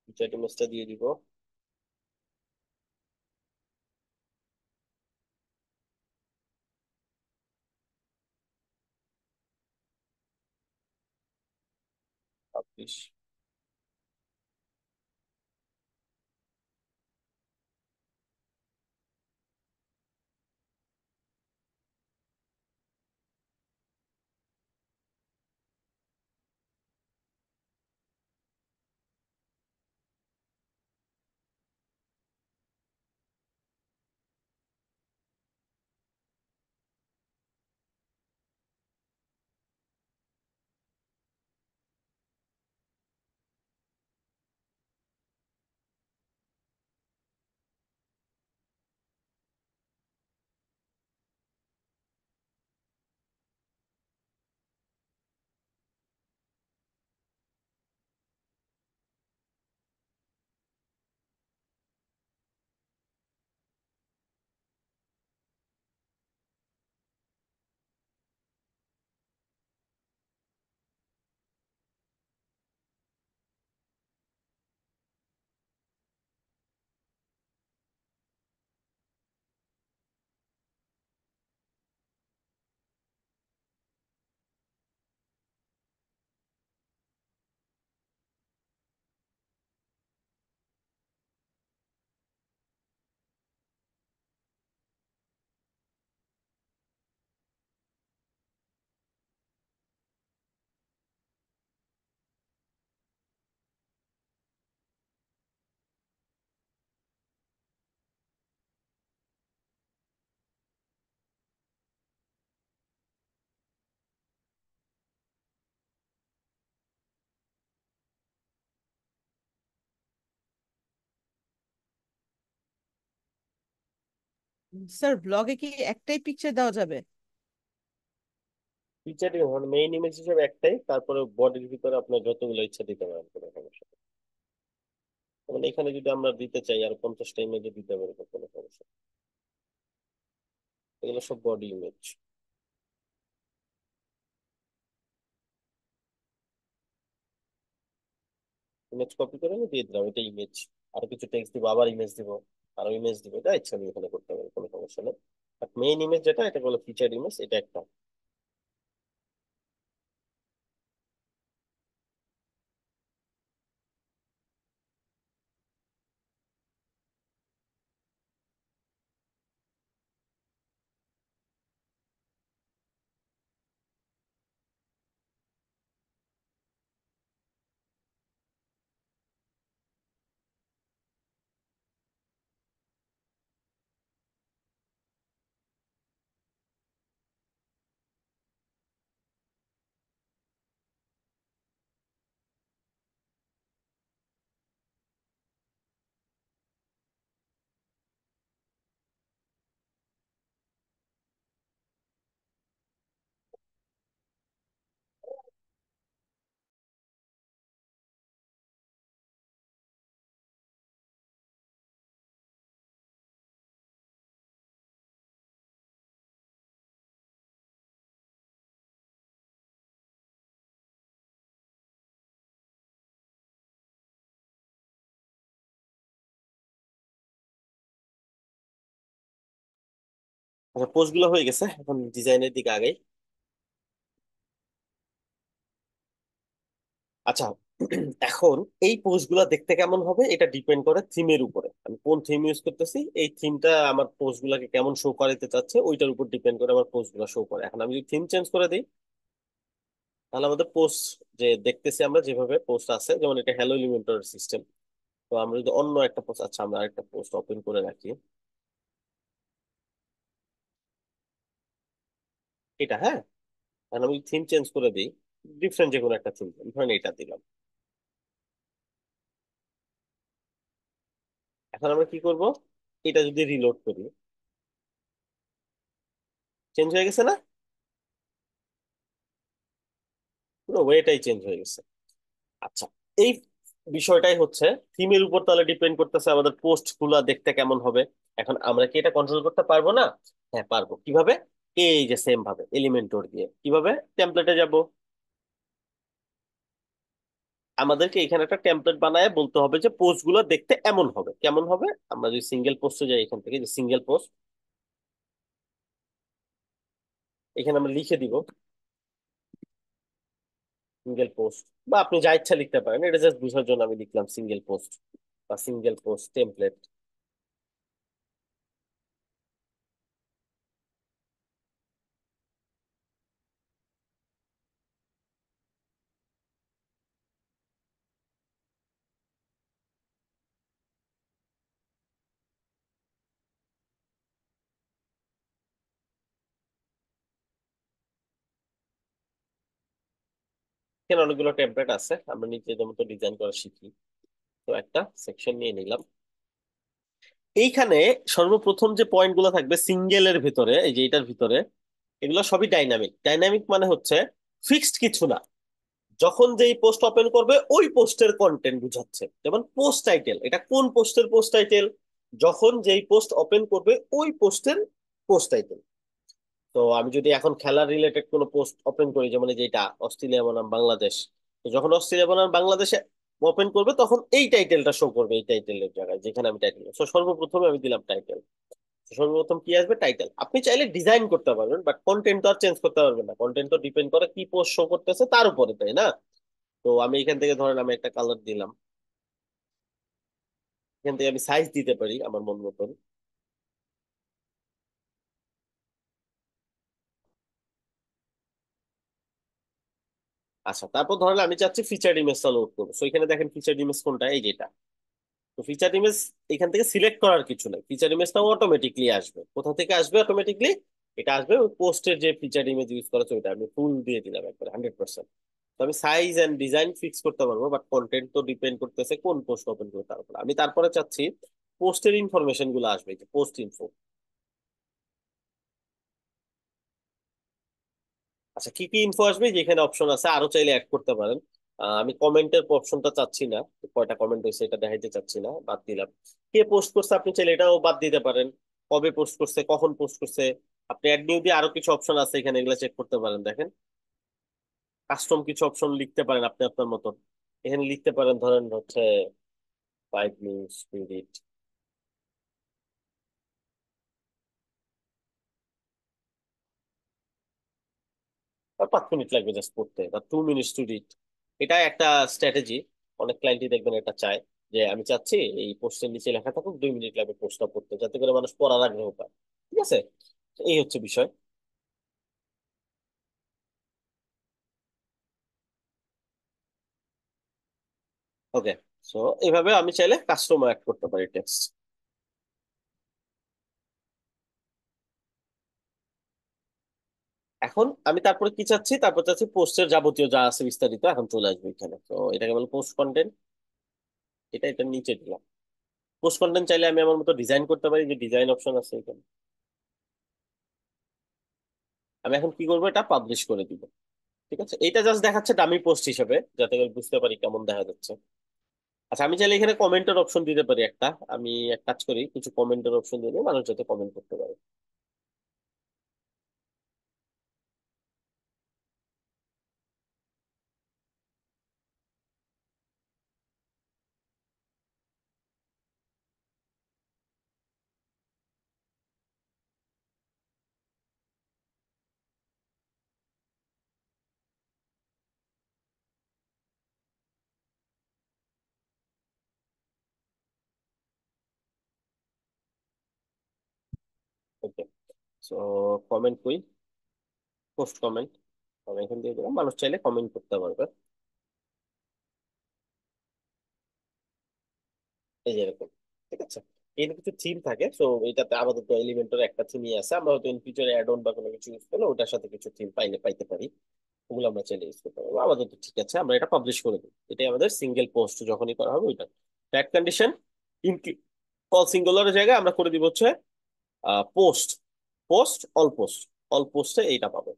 ফিচার ইমেজটা দিয়ে দিব। পাবলিশ। স্যার ব্লগে কি একটাই পিকচার দেওয়া যাবে? ফিচার মানে মেইন ইমেজ হিসেবে একটাই, তারপরে বডির ভিতরে আপনার যতগুলো ইচ্ছা দিতে পারেন, কোনো সমস্যা নেই। মানে এখানে যদি আমরা দিতে চাই আর 50টা ইমেজে দিতে পারবো, কোনো সমস্যা নেই। এগুলো সব বডি ইমেজ। ইমেজ কপি করে আমি দিয়ে দিলাম, এটা ইমেজ। আর কিছু টেক্সট দিব, আবার ইমেজ দিব, আরো ইমেজ দিব, এটা ইচ্ছা আমি এখানে করতে পারি, কোনো সমস্যা নেই। বাট মেইন ইমেজ যেটা, এটা হলো ফিচার ইমেজ, এটা একটা। আচ্ছা, পোস্ট গুলো হয়ে গেছে, এখন ডিজাইনের দিকে আগে। আচ্ছা, এখন এই পোস্ট গুলা দেখতে কেমন হবে এটা ডিপেন্ড করে থিমের উপরে। আমি কোন থিম ইউজ করতেছি, এই থিমটা আমার পোস্ট গুলাকে কেমন শো করাতে চাচ্ছে ওইটার উপর ডিপেন্ড করে আমার পোস্ট গুলা শো করে। এখন আমি যদি থিম চেঞ্জ করে দিই, তাহলে আমাদের পোস্ট যে দেখতেছি আমরা যেভাবে পোস্ট আছে, যেমন এটা হ্যালো এলিমেন্টর সিস্টেম। তো আমরা যদি অন্য একটা পোস্ট, আচ্ছা আমরা আরেকটা পোস্ট ওপেন করে রাখি, এটা হ্যাঁ। এখন আমি থিম চেঞ্জ করে দিই, ডিফারেন্ট যে কোনো একটা থিম, ধরেন এটা দিলাম। এখন আমরা কি করব, এটা যদি রিলোড করি, চেঞ্জ হয়ে গেছে না? পুরো ওয়েটাই চেঞ্জ হয়ে গেছে। আচ্ছা, এই বিষয়টাই হচ্ছে থিমের উপর তাহলে ডিপেন্ড করতেছে আমাদের পোস্ট গুলা দেখতে কেমন হবে। এখন আমরা কি এটা কন্ট্রোল করতে পারবো না? হ্যাঁ পারবো। কিভাবে? এই যে সেম ভাবে এলিমেন্টর দিয়ে। কিভাবে? টেমপ্লেটে যাব, আমাদেরকে এখানে একটা টেমপ্লেট বানায় বলতে হবে যে পোস্ট গুলো দেখতে এমন হবে। কেমন হবে? আমরা যদি সিঙ্গেল পোস্টে যাই, এখান থেকে যে সিঙ্গেল পোস্ট, এখানে আমরা লিখে দিব সিঙ্গেল পোস্ট, বা আপনি যা ইচ্ছা লিখতে পারেন, এটা জাস্ট বুঝার জন্য আমি লিখলাম সিঙ্গেল পোস্ট বা সিঙ্গেল পোস্ট টেমপ্লেট। এখানে অনেকগুলো টেমপ্লেট আছে, আমরা নিজেদের মতো ডিজাইন করা শিখি। তো একটা সেকশন নিয়ে নিলাম। এইখানে সর্বপ্রথম যে পয়েন্ট গুলো থাকবে সিঙ্গেলের ভিতরে, এই যে এটার ভিতরে, এগুলো সবই ডাইনামিক। ডাইনামিক মানে হচ্ছে ফিক্সড কিছু না, যখন যেই পোস্ট ওপেন করবে ওই পোস্টের কন্টেন্ট বুঝাচ্ছে। যেমন পোস্ট টাইটেল, এটা কোন পোস্টের পোস্ট টাইটেল, যখন যেই পোস্ট ওপেন করবে ওই পোস্টের পোস্ট টাইটেল। তো আমি যদি এখন খেলার রিলেটেড কোনো পোস্ট ওপেন করি, যেমন এই যে এটা অস্ট্রেলিয়া বনাম বাংলাদেশ, তো যখন অস্ট্রেলিয়া বনাম বাংলাদেশে ওপেন করবে তখন এই টাইটেলটা শো করবে, এই টাইটেলের জায়গায় যেখানে আমি টাইটেল। তো সর্বপ্রথমে আমি দিলাম টাইটেল। সর্বপ্রথম কি আসবে? টাইটেল। আপনি চাইলে ডিজাইন করতে পারবেন, বাট কন্টেন্ট তো আর চেঞ্জ করতে পারবেন না। কন্টেন্ট তো ডিপেন্ড করে কি পোস্ট শো করতেছে তার উপরে, তাই না? তো আমি এখান থেকে ধরেন আমি একটা কালার দিলাম, এখান থেকে আমি সাইজ দিতে পারি আমার মন মতন। আচ্ছা, তারপর ধরেন আমি চাচ্ছি ফিচার ইমেজটা লোড করবো। সো এখানে দেখেন ফিচার ইমেজ কোনটা, এই যেটা। তো ফিচার ইমেজ এখান থেকে সিলেক্ট করার কিছু নাই, ফিচার ইমেজটাও অটোমেটিকলি আসবে। কোথা থেকে আসবে অটোমেটিকলি? এটা আসবে ওই পোস্টের যে ফিচার ইমেজ ইউজ করেছে ওইটা আমি ফুল দিয়ে দিলাম একবার 100%। তো আমি সাইজ এন্ড ডিজাইন ফিক্স করতে পারবো, বাট কন্টেন্ট তো ডিপেন্ড করতেছে কোন পোস্ট ওপেন করবে তার উপর। আমি তারপরে চাচ্ছি পোস্টের ইনফরমেশন গুলো আসবে, যে পোস্ট ইনফো। আচ্ছা, কি কি ইনফো আসবে? যেখানে অপশন আছে আরো চাইলে অ্যাড করতে পারেন। আমি কমেন্টের অপশনটা চাচ্ছি না, কয়টা কমেন্ট হয়েছে এটা দেখাইতে চাচ্ছি না, বাদ দিলাম। কে পোস্ট করছে আপনি চাইলে এটাও বাদ দিতে পারেন, কবে পোস্ট করছে, কখন পোস্ট করছে। আপনি অ্যাড নিউ দিয়ে আরো কিছু অপশন আছে এখানে, এগুলো চেক করতে পারেন। দেখেন কাস্টম কিছু অপশন লিখতে পারেন আপনি আপনার মতন। এখানে লিখতে পারেন ধরেন হচ্ছে 5 মিনিট, আর 5 মিনিট লাগবে জাস্ট পড়তে, বা 2 মিনিট টু রিড। এটা একটা স্ট্র্যাটেজি। অনেক ক্লায়েন্টই দেখবেন এটা চায়, যে আমি চাচ্ছি এই পোস্টের নিচে লেখা থাকুক 2 মিনিট লাগবে পোস্টটা পড়তে, যাতে করে মানুষ পড়ার আগ্রহ পায়। ঠিক আছে, তো এই হচ্ছে বিষয়। ওকে, সো এইভাবে আমি চাইলে কাস্টমার অ্যাড করতে পারি টেক্সট। এখন আমি তারপরে কি চাচ্ছি, তারপর চাচ্ছি পোস্টের যাবতীয় যা আছে বিস্তারিত এখন চলে আসবে এখানে। তো এটাকে বলে পোস্ট কন্টেন্ট। এটা নিচে দিলাম। পোস্ট কন্টেন্ট চাইলে আমি আমার মতো ডিজাইন করতে পারি, যে ডিজাইন অপশন আছে এখানে। আমি এখন কি করবো, এটা পাবলিশ করে দিব। ঠিক আছে, এটা জাস্ট দেখাচ্ছে ডামি পোস্ট হিসেবে, যাতে করে বুঝতে পারি কেমন দেখা যাচ্ছে। আচ্ছা, আমি চাইলে এখানে কমেন্টের অপশন দিতে পারি একটা। আমি এক কাজ করি, কিছু কমেন্টের অপশন দিয়ে দিই, মানুষ যাতে কমেন্ট করতে পারে। ওকে, সো কমেন্ট কই, পোস্ট কমেন্ট, আমি এখান দিয়ে দিলাম, মানুষ চাইলে কমেন্ট করতে পারবে। এই যে এরকম, ঠিক আছে। এর কিছু থিম থাকে, সো এটাতে আপাতত এলিমেন্টের একটা থিমই আছে, আমরা হয়তো ইন ফিউচারে অ্যাড অন বা কোনো কিছু ইউজ করলে ওটার সাথে কিছু থিম পাইতে পারি, ওগুলো আমরা চাইলে ইউজ করতে পারবো। আপাতত ঠিক আছে, আমরা এটা পাবলিশ করে দিই। এটাই আমাদের সিঙ্গেল পোস্ট যখনই করা হবে ওইটা ট্যাগ কন্ডিশন ইনক্লুড অল সিঙ্গুলারের জায়গায় আমরা করে দিব হচ্ছে post, post all post, all পোস্টে এইটা পাবে।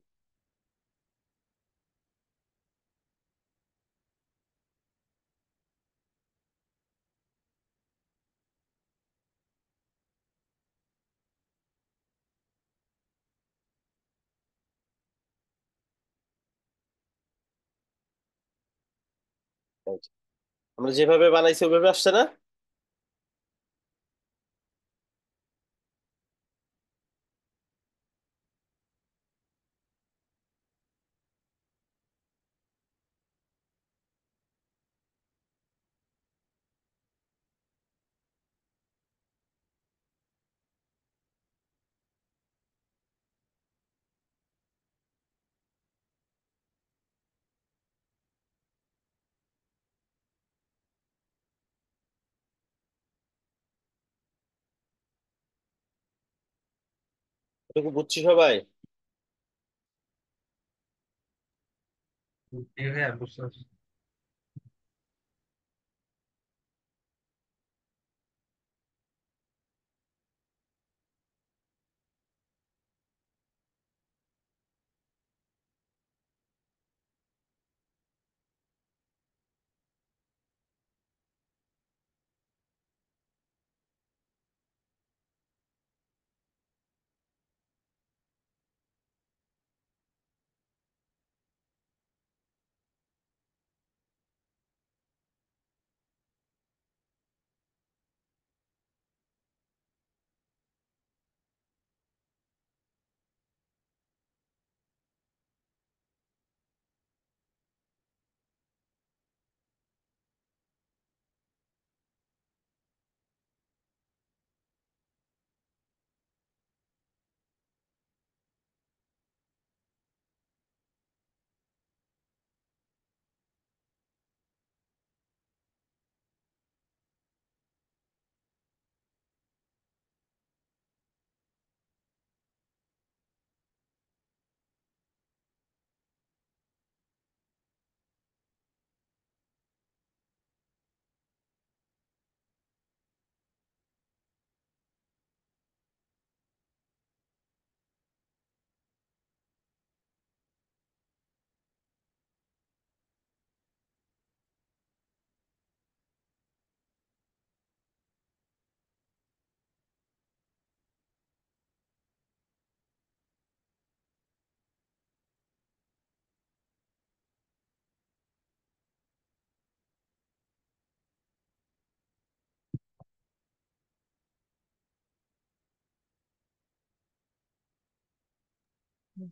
আমরা যেভাবে বানাইছি ওইভাবে আসছে না? এটুকু বুঝছি সবাই? জি ভাইয়া, বুঝতে পারছি।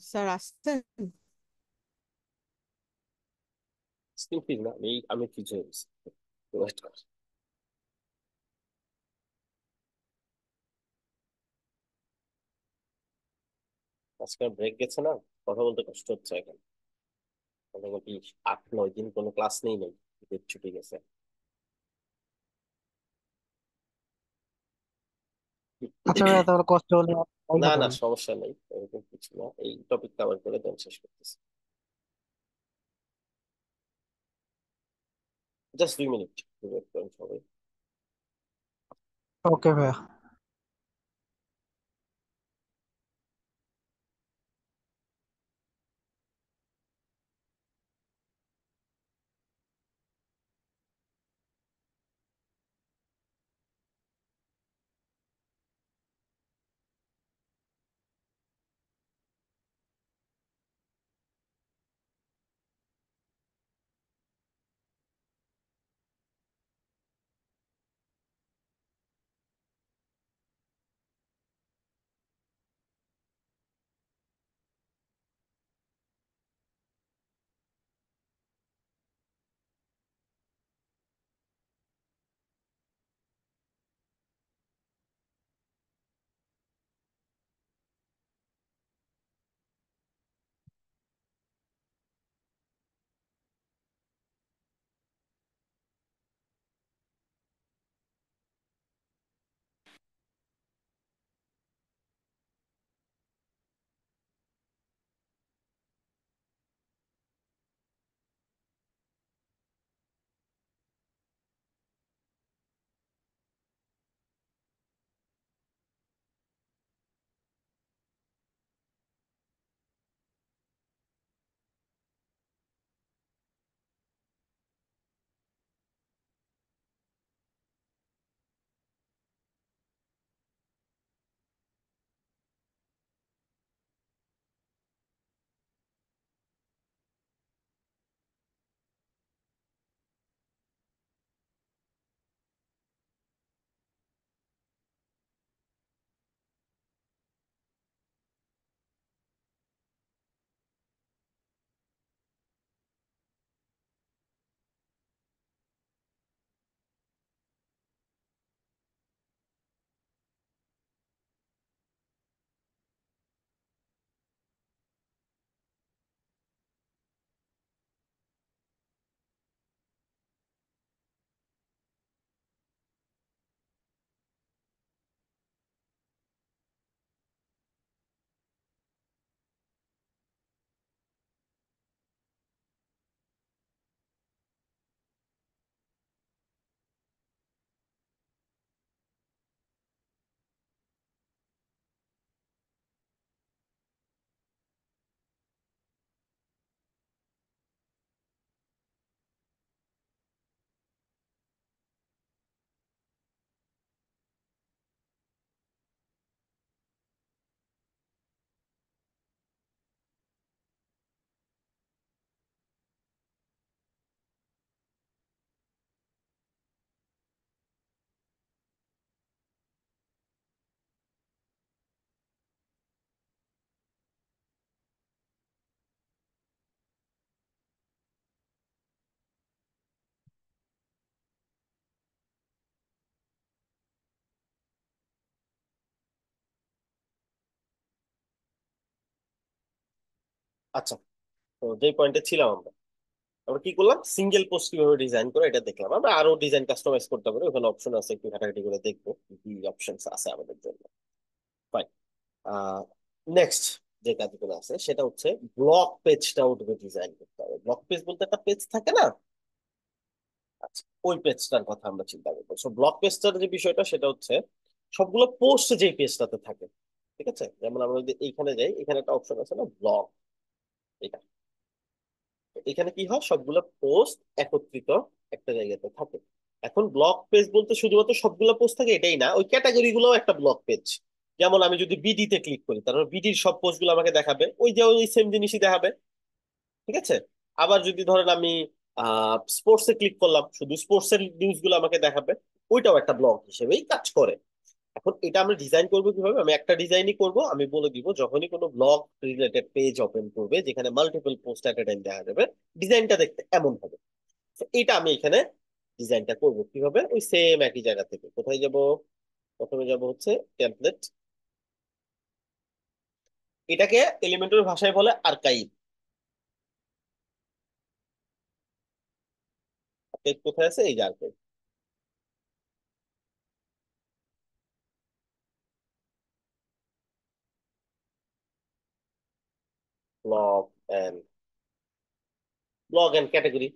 স্যার আসছেন? স্ক্রিন ফ্রিজ না, আমি ফ্রিজ হয়ে গেছি, ওয়েট কর। আজকে ব্রেক গেছে না, কথা বলতে কষ্ট হচ্ছে এখন। মোটামুটি 8-9 দিন কোনো ক্লাস নেই নাই, ঈদের ছুটি গেছে। আচ্ছা ভাইয়া, তাহলে কষ্ট হলে না কথা না, বলেন। সমস্যা নেই, এরকম কিছু না, এই টপিক কভার করে দেন, শেষ করতেছি। জাস্ট 2 মিনিট ওয়েট করেন সবাই। ওকে ভাইয়া। আচ্ছা, তো যে পয়েন্টে ছিলাম আমরা, আমরা কি করলাম, সিঙ্গেল পোস্ট কিভাবে ডিজাইন করে এটা দেখলাম। আমরা আরো ডিজাইন কাস্টমাইজ করতে পারি, ওখানে অপশন আছে, একটু ঘাটাঘাটি করে দেখবো কি কি অপশন আছে আমাদের জন্য। ফাইন। নেক্সট যে কাজগুলো আছে সেটা হচ্ছে ব্লক পেজটা উঠবে ডিজাইন করতে হবে। ব্লক পেজ বলতে একটা পেজ থাকে না, আচ্ছা ওই পেজটার কথা আমরা চিন্তা করবো। সো ব্লক পেজটার যে বিষয়টা সেটা হচ্ছে সবগুলো পোস্ট যে পেজটাতে থাকে, ঠিক আছে? যেমন আমরা যদি এইখানে যাই, এখানে একটা অপশন আছে না, ব্লগ, এটা। তো এখানে কি হয়, সবগুলো পোস্ট একত্রিত একটা জায়গাতে থাকে। এখন ব্লক পেজ বলতে শুধুমাত্র সবগুলো পোস্ট থাকে এটাই না, ওই ক্যাটাগরি গুলোও একটা ব্লক পেজ। যেমন আমি যদি বিডি তে ক্লিক করি, তারপর বিডির সব পোস্ট গুলো আমাকে দেখাবে, ওই যে ওই সেম জিনিসই দেখাবে, ঠিক আছে? আবার যদি ধরেন আমি স্পোর্টস এ ক্লিক করলাম, শুধু স্পোর্টস এর নিউজ গুলো আমাকে দেখাবে, ওইটাও একটা ব্লগ হিসেবেই কাজ করে। এখন এটা আমরা ডিজাইন করবো কিভাবে, আমি একটা ডিজাইনই করব, আমি বলে দিব যখনই কোনো ব্লগ রিলেটেড পেজ ওপেন করবে যেখানে মাল্টিপল পোস্ট এট এ টাইম দেখা যাবে, ডিজাইনটা দেখতে এমন হবে। তো এটা আমি এখানে ডিজাইনটা করব কিভাবে, ওই সেম একই জায়গা থেকে কোথায় যাব, প্রথমে যাব হচ্ছে টেমপ্লেট, এটাকে এলিমেন্টের ভাষায় বলে আর্কাইভ। আর্কাইভ কোথায় আছে, এই যে archive. Blog and blog and category,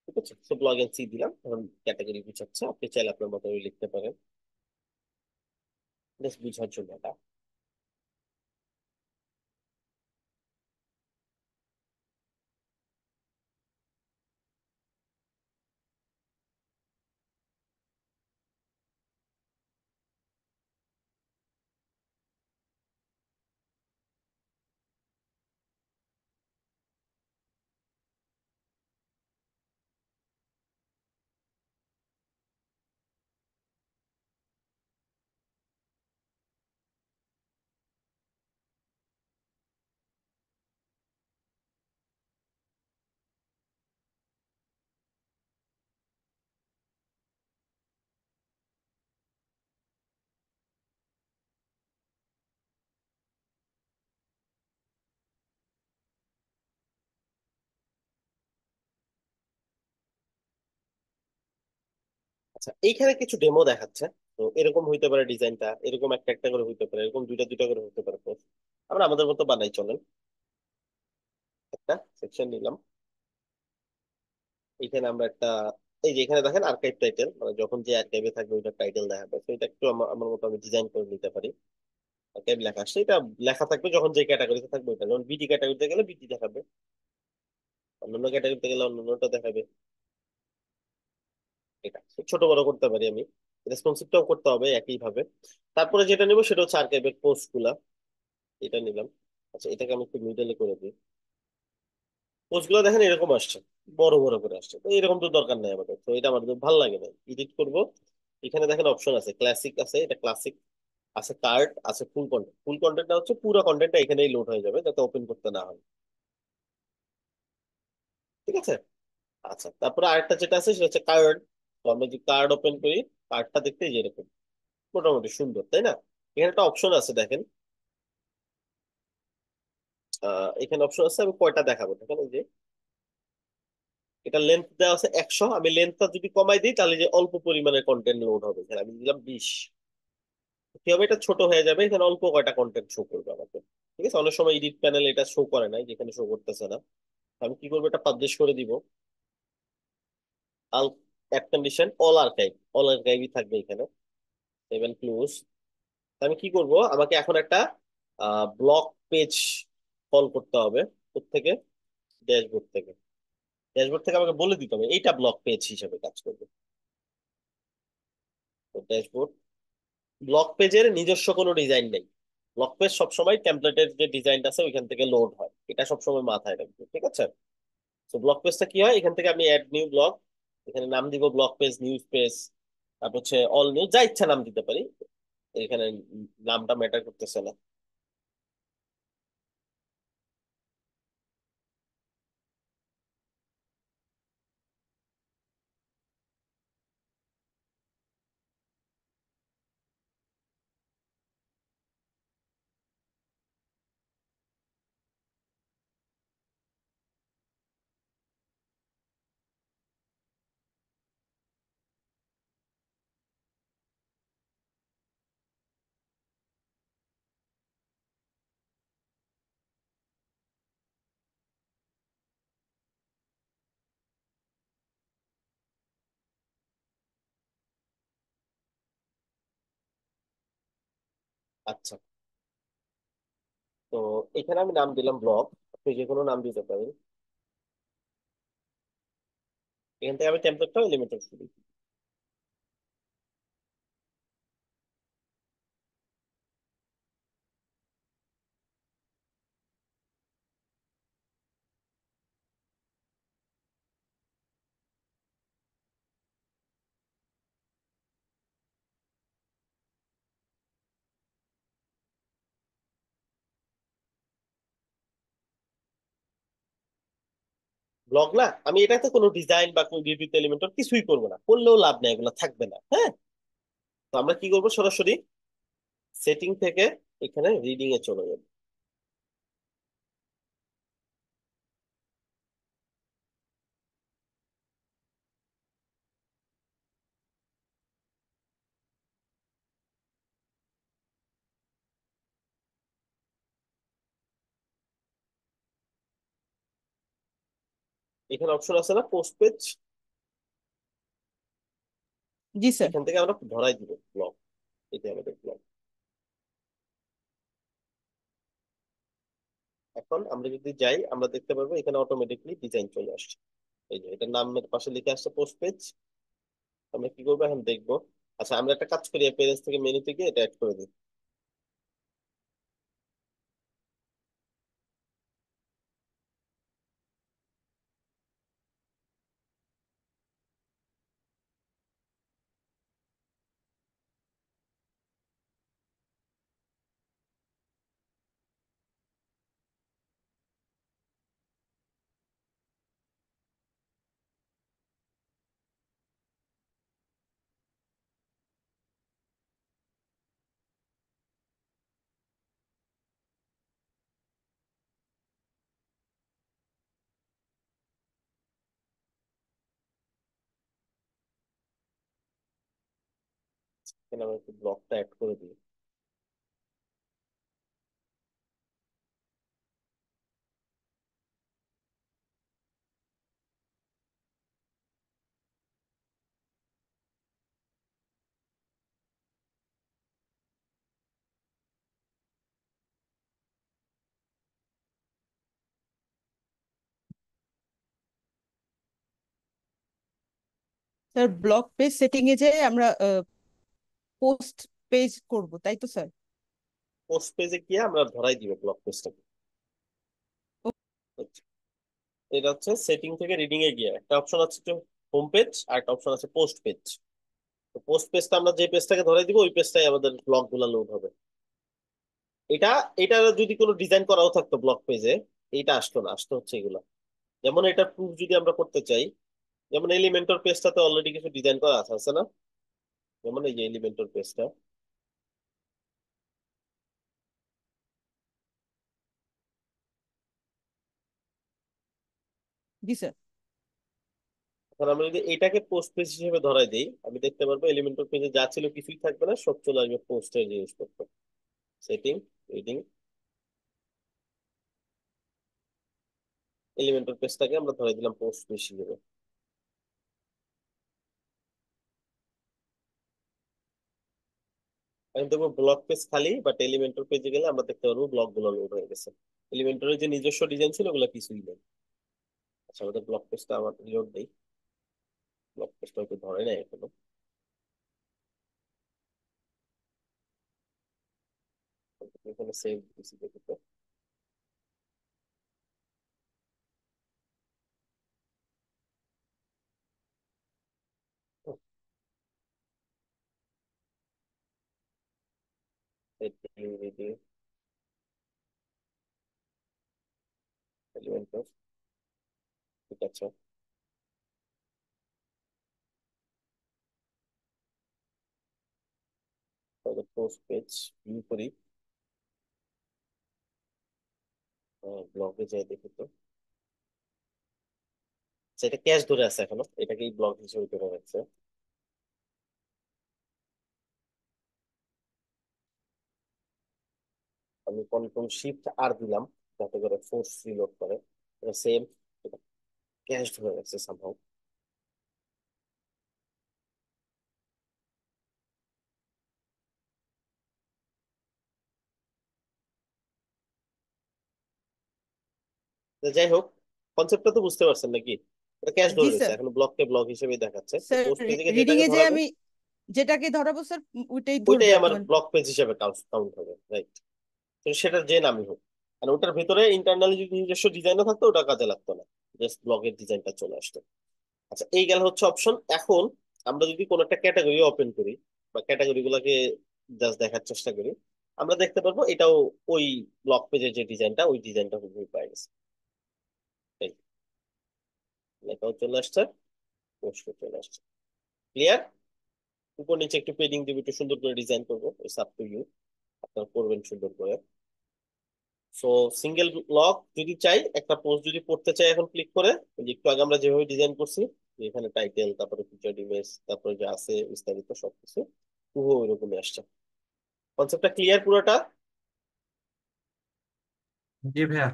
ঠিক আছে? সো ব্লগ এন্ড সি দিলাম, এখন ক্যাটাগরি বুঝাচ্ছে, আপনি চাইলে আপনার মতো করে লিখতে পারেন, জাস্ট বুঝার জন্য এটা। আচ্ছা, এইখানে কিছু ডেমো দেখাচ্ছে। তো এরকম হইতে পারে ডিজাইনটা, এরকম একটা একটা করে হইতে পারে, এরকম দুইটা দুইটা করে হইতে পারে post। আমরা আমাদের মতো বানাই, চলেন। একটা সেকশন নিলাম, এখানে আমরা একটা, এই যে এখানে দেখেন আর্কাইভ টাইটেল, মানে যখন যে আর্কাইভে থাকবে ওইটা টাইটেল দেখাবে, তো এটা একটু আমার আমার মতো আমি ডিজাইন করে নিতে পারি। আর্কাইভ লেখা আসছে, এটা লেখা থাকবে যখন যে ক্যাটাগরিতে থাকবে ওইটা, যেমন বিডি ক্যাটাগরিতে গেলে বিডি দেখাবে, অন্যান্য ক্যাটাগরিতে গেলে অন্যান্যটা দেখাবে। এটা ছোট বড় করতে পারি আমি, রেসপন্সিভটাও করতে হবে একই ভাবে। তারপরে যেটা নিব সেটা হচ্ছে আর্কাইভের পোস্ট গুলা, এটা নিলাম। আচ্ছা, এটাকে আমি একটু মিডলে করে দিই। পোস্ট গুলো দেখেন এরকম আসছে, বড় বড় করে আসছে, তো এরকম তো দরকার নাই আমাদের, তো এটা আমাদের ভালো লাগে না, এডিট করব। এখানে দেখেন অপশন আছে, ক্লাসিক আছে, এটা ক্লাসিক আছে, কার্ড আছে, ফুল কন্টেন্ট। ফুল কন্টেন্টটা হচ্ছে পুরো কন্টেন্টটা এখানেই লোড হয়ে যাবে, যাতে ওপেন করতে না হয়, ঠিক আছে? আচ্ছা, তারপরে আরেকটা যেটা আছে সেটা হচ্ছে কার্ড। তো আমরা যদি কার্ড ওপেন করি, কার্ডটা দেখতে এই যে এরকম মোটামুটি সুন্দর, তাই না? এখানে একটা অপশন আছে দেখেন, এখানে অপশন আছে, আমি কয়টা দেখাবো দেখেন, এই যে এটা লেন্থ দেওয়া আছে 100, আমি লেন্থটা যদি কমাই দিই তাহলে যে অল্প পরিমাণের কন্টেন্ট লোড হবে, এখানে আমি দিলাম 20। কি হবে, এটা ছোট হয়ে যাবে, এখানে অল্প কয়টা কন্টেন্ট শো করবে আমাকে, ঠিক আছে? অনেক সময় এডিট প্যানেল এটা শো করে না, যেখানে শো করতেছে না। আমি কি করবো, এটা পাবলিশ করে দিব। All add condition all archive, all আর্কাইভই থাকবে এখানে, সেভেন ক্লোজ। আমি কি করব, আমাকে এখন একটা ব্লক পেজ কল করতে হবে, থেকে ড্যাশবোর্ড থেকে। ড্যাশবোর্ড থেকে আমাকে বলে দিতে হবে এইটা ব্লক পেজ হিসেবে কাজ করবে। তো ড্যাশবোর্ড, ব্লক পেজের নিজস্ব কোনো ডিজাইন নেই। ব্লক পেজ সবসময় টেমপ্লেটের যে ডিজাইনটা আছে ওইখান থেকে লোড হয়, এটা সবসময় মাথায় রাখবে, ঠিক আছে? তো ব্লক পেজটা কি হয়, এখান থেকে আমি অ্যাড নিউ ব্লক, এখানে নাম দিব ব্লক পেজ, নিউজ পেজ, তারপর হচ্ছে অল নিউজ, যা ইচ্ছা নাম দিতে পারি, এখানে নামটা ম্যাটার করতেছে না। আচ্ছা, তো এখানে আমি নাম দিলাম ব্লগ, আপনি যে কোনো নাম দিতে পারেন। এখান থেকে আমি টেমপ্লেটটাও এলিমেন্টর শুরু। ব্লগ না, আমি এটাতে কোনো ডিজাইন বা কোনো বিবৃতি এলিমেন্টর কিছুই করবো না, করলেও লাভ নেই, এগুলো থাকবে না। হ্যাঁ, তো আমরা কি করবো, সরাসরি সেটিং থেকে এখানে রিডিং এ চলে যাবো। এখানে অপশন আছে না পোস্ট পেজ, জি স্যার। এখান থেকে আমরা ধরাই দিব ব্লগ, এটা আমাদের ব্লগ। এখন আমরা যদি যাই, আমরা দেখতে পারবো এখানে অটোমেটিকলি ডিজাইন চলে আসছে। এই যে এটা নামের পাশে লিখে আসছে পোস্ট পেজ। আমরা কি করবো এখন দেখবো। আচ্ছা, আমরা একটা কাজ করি, পেজ থেকে মেনুতে গিয়ে এটা অ্যাড করে দিই। এখানে আমরা একটু ব্লগটা অ্যাড করে দিই। স্যার ব্লগ পেজ সেটিং এ যে আমরা পোস্ট পেজ করব, তাই তো স্যার? পোস্ট পেজে গিয়ে আমরা ধরাই দিব ব্লগ পেজটাকে। এটা হচ্ছে সেটিং থেকে রিডিং এ গিয়ে একটা অপশন আছে হোম পেজ, আর একটা অপশন আছে পোস্ট পেজ। তো পোস্ট পেজটা আমরা যে পেজটাকে ধরাই দিব, ওই পেজটাই আমাদের ব্লগ গুলা লোড হবে। এটা এটা যদি কোনো ডিজাইন করাও থাকতো ব্লগ পেজে, এইটা আসতো না, আসতো হচ্ছে এগুলা। যেমন এটা প্রুফ যদি আমরা করতে চাই, যেমন এলিমেন্টর পেজটাতে অলরেডি কিছু ডিজাইন করা আছে, আছে না? যেমন এই যে এলিমেন্টর পেজটা, জি স্যার। এখন আমরা যদি এটাকে পোস্ট পেজ হিসেবে ধরাই দিই, আমি দেখতে পারবো এলিমেন্টর পেজে যা ছিল কিছুই থাকবে না, সব চলে আসবে পোস্টের জিনিস করতে। সেটিং, রিডিং, এলিমেন্টর পেজটাকে আমরা ধরাই দিলাম পোস্ট পেজ হিসেবে। আমি দেখবো ব্লগ পেজ খালি, বাট এলিমেন্টর পেজে গেলে আমরা দেখতে পারবো ব্লগ গুলো লোড হয়ে গেছে। এলিমেন্টরের যে নিজস্ব ডিজাইন ছিল ওগুলো কিছুই নেই। আচ্ছা, আমাদের ব্লগ পেজটা আমার লোড দেই। ব্লগ পেজটা একটু ধরে নাই এখনো। এখানে সেভ দিছি দেখি তো। এলিমেন্টর, ঠিক আছে। তাহলে পোস্ট পেজ ভিউ করি, ব্লগে যাই দেখি তো। আচ্ছা, এটা ক্যাশ ধরে আছে এখনো, এটাকেই ব্লগ হিসেবে ধরে রাখছে। আমি কন্ট্রোল শিফট আর দিলাম যাতে করে ফোর্স রিলোড করে। এটা সেম, এটা ক্যাশ ধরে রাখছে সামহাউ। তো যাই হোক, কনসেপ্টটা তো বুঝতে পারছেন নাকি? এটা ক্যাশ জি ধরে রয়েছে, স্যার। এখন ব্লককে ব্লক হিসেবে দেখাচ্ছে। তো স্যার পোস্ট পেজে রিডিং যেটাকে এ যে ধরাবো আমি যেটাকে ধরাবো স্যার ওইটাই ওইটাই ধরবে আর কি আমার মানে। ব্লক পেজ হিসেবে কাউন্ট হবে, রাইট? তো সেটার যে নামই হোক, আর ওটার ভেতরে ইন্টারনালি যদি নিজস্ব ডিজাইনও থাকতো ওটা কাজে লাগতো না, জাস্ট ব্লগের ডিজাইনটা চলে আসতো। আচ্ছা, এই গেল হচ্ছে অপশন। এখন আমরা যদি কোনো একটা ক্যাটাগরি ওপেন করি বা ক্যাটাগরি গুলাকে জাস্ট দেখার চেষ্টা করি, আমরা দেখতে পারবো এটাও ওই ব্লগ পেজের যে ডিজাইনটা, ওই ডিজাইনটা হুবহু পাই গেছে। এই লেখাও চলে আসছে, পোস্টও চলে আসছে। ক্লিয়ার? উপর নিচে একটু পেডিং দিব, একটু সুন্দর করে ডিজাইন করবো, ইটস আপ টু ইউ, আপনারা করবেন সুন্দর করে। সো সিঙ্গেল ব্লক যদি চাই, একটা পোস্ট যদি পড়তে চাই, এখন ক্লিক করে ওই যে একটু আগে আমরা যেভাবে ডিজাইন করছি, যে এখানে টাইটেল, তারপরে ফিচার ইমেজ, তারপরে যে আছে বিস্তারিত সবকিছু পুরো ওইরকমই আসছে। কনসেপ্টটা ক্লিয়ার পুরোটা? জি ভাইয়া।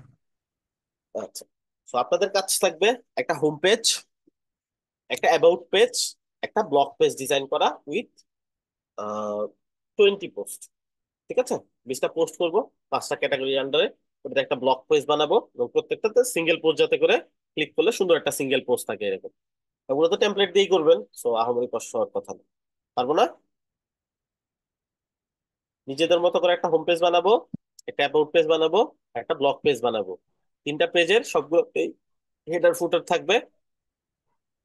আচ্ছা, তো আপনাদের কাজ থাকবে একটা হোম পেজ, একটা অ্যাবাউট পেজ, একটা ব্লগ পেজ ডিজাইন করা উইথ 20 পোস্ট। ঠিক আছে? 20টা পোস্ট করবো 5টা ক্যাটাগরির আন্ডারে। ওটাতে একটা ব্লগ পেজ বানাবো এবং প্রত্যেকটাতে সিঙ্গেল পোস্ট, যাতে করে ক্লিক করলে সুন্দর একটা সিঙ্গেল পোস্ট থাকে এরকম। ওগুলো তো টেমপ্লেট দিয়েই করবেন, সো আহামরি কষ্ট হওয়ার কথা না। পারবো না? নিজেদের মতো করে একটা হোম পেজ বানাবো, একটা অ্যাবাউট পেজ বানাবো, একটা ব্লগ পেজ বানাবো। 3টা পেজের সবগুলো হেডার ফুটার থাকবে।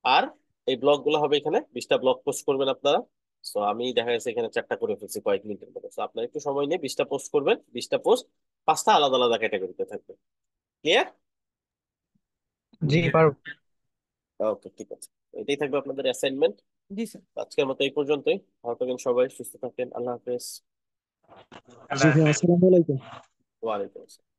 আর এই ব্লগ গুলো হবে এখানে, 20টা ব্লগ পোস্ট করবেন আপনারা। তো আমি দেখা যাচ্ছে এখানে 4টা করে ফেলছি কয়েক মিনিটের মধ্যে। তো আপনার একটু সময় নিয়ে 20টা পোস্ট করবেন, 20টা পোস্ট 5টা আলাদা আলাদা ক্যাটাগরিতে থাকবে। ক্লিয়ার? জি জি পারবো। ওকে, ঠিক আছে। এটাই থাকবে আপনাদের অ্যাসাইনমেন্ট। জি স্যার। আজকের মতো এই পর্যন্তই। ভালো থাকেন সবাই, সুস্থ থাকেন, আল্লাহ হাফেজ। আল্লাহ জি ভাই, হাফেজ। আসসালামু আলাইকুম। ওয়ালাইকুম আসসালাম।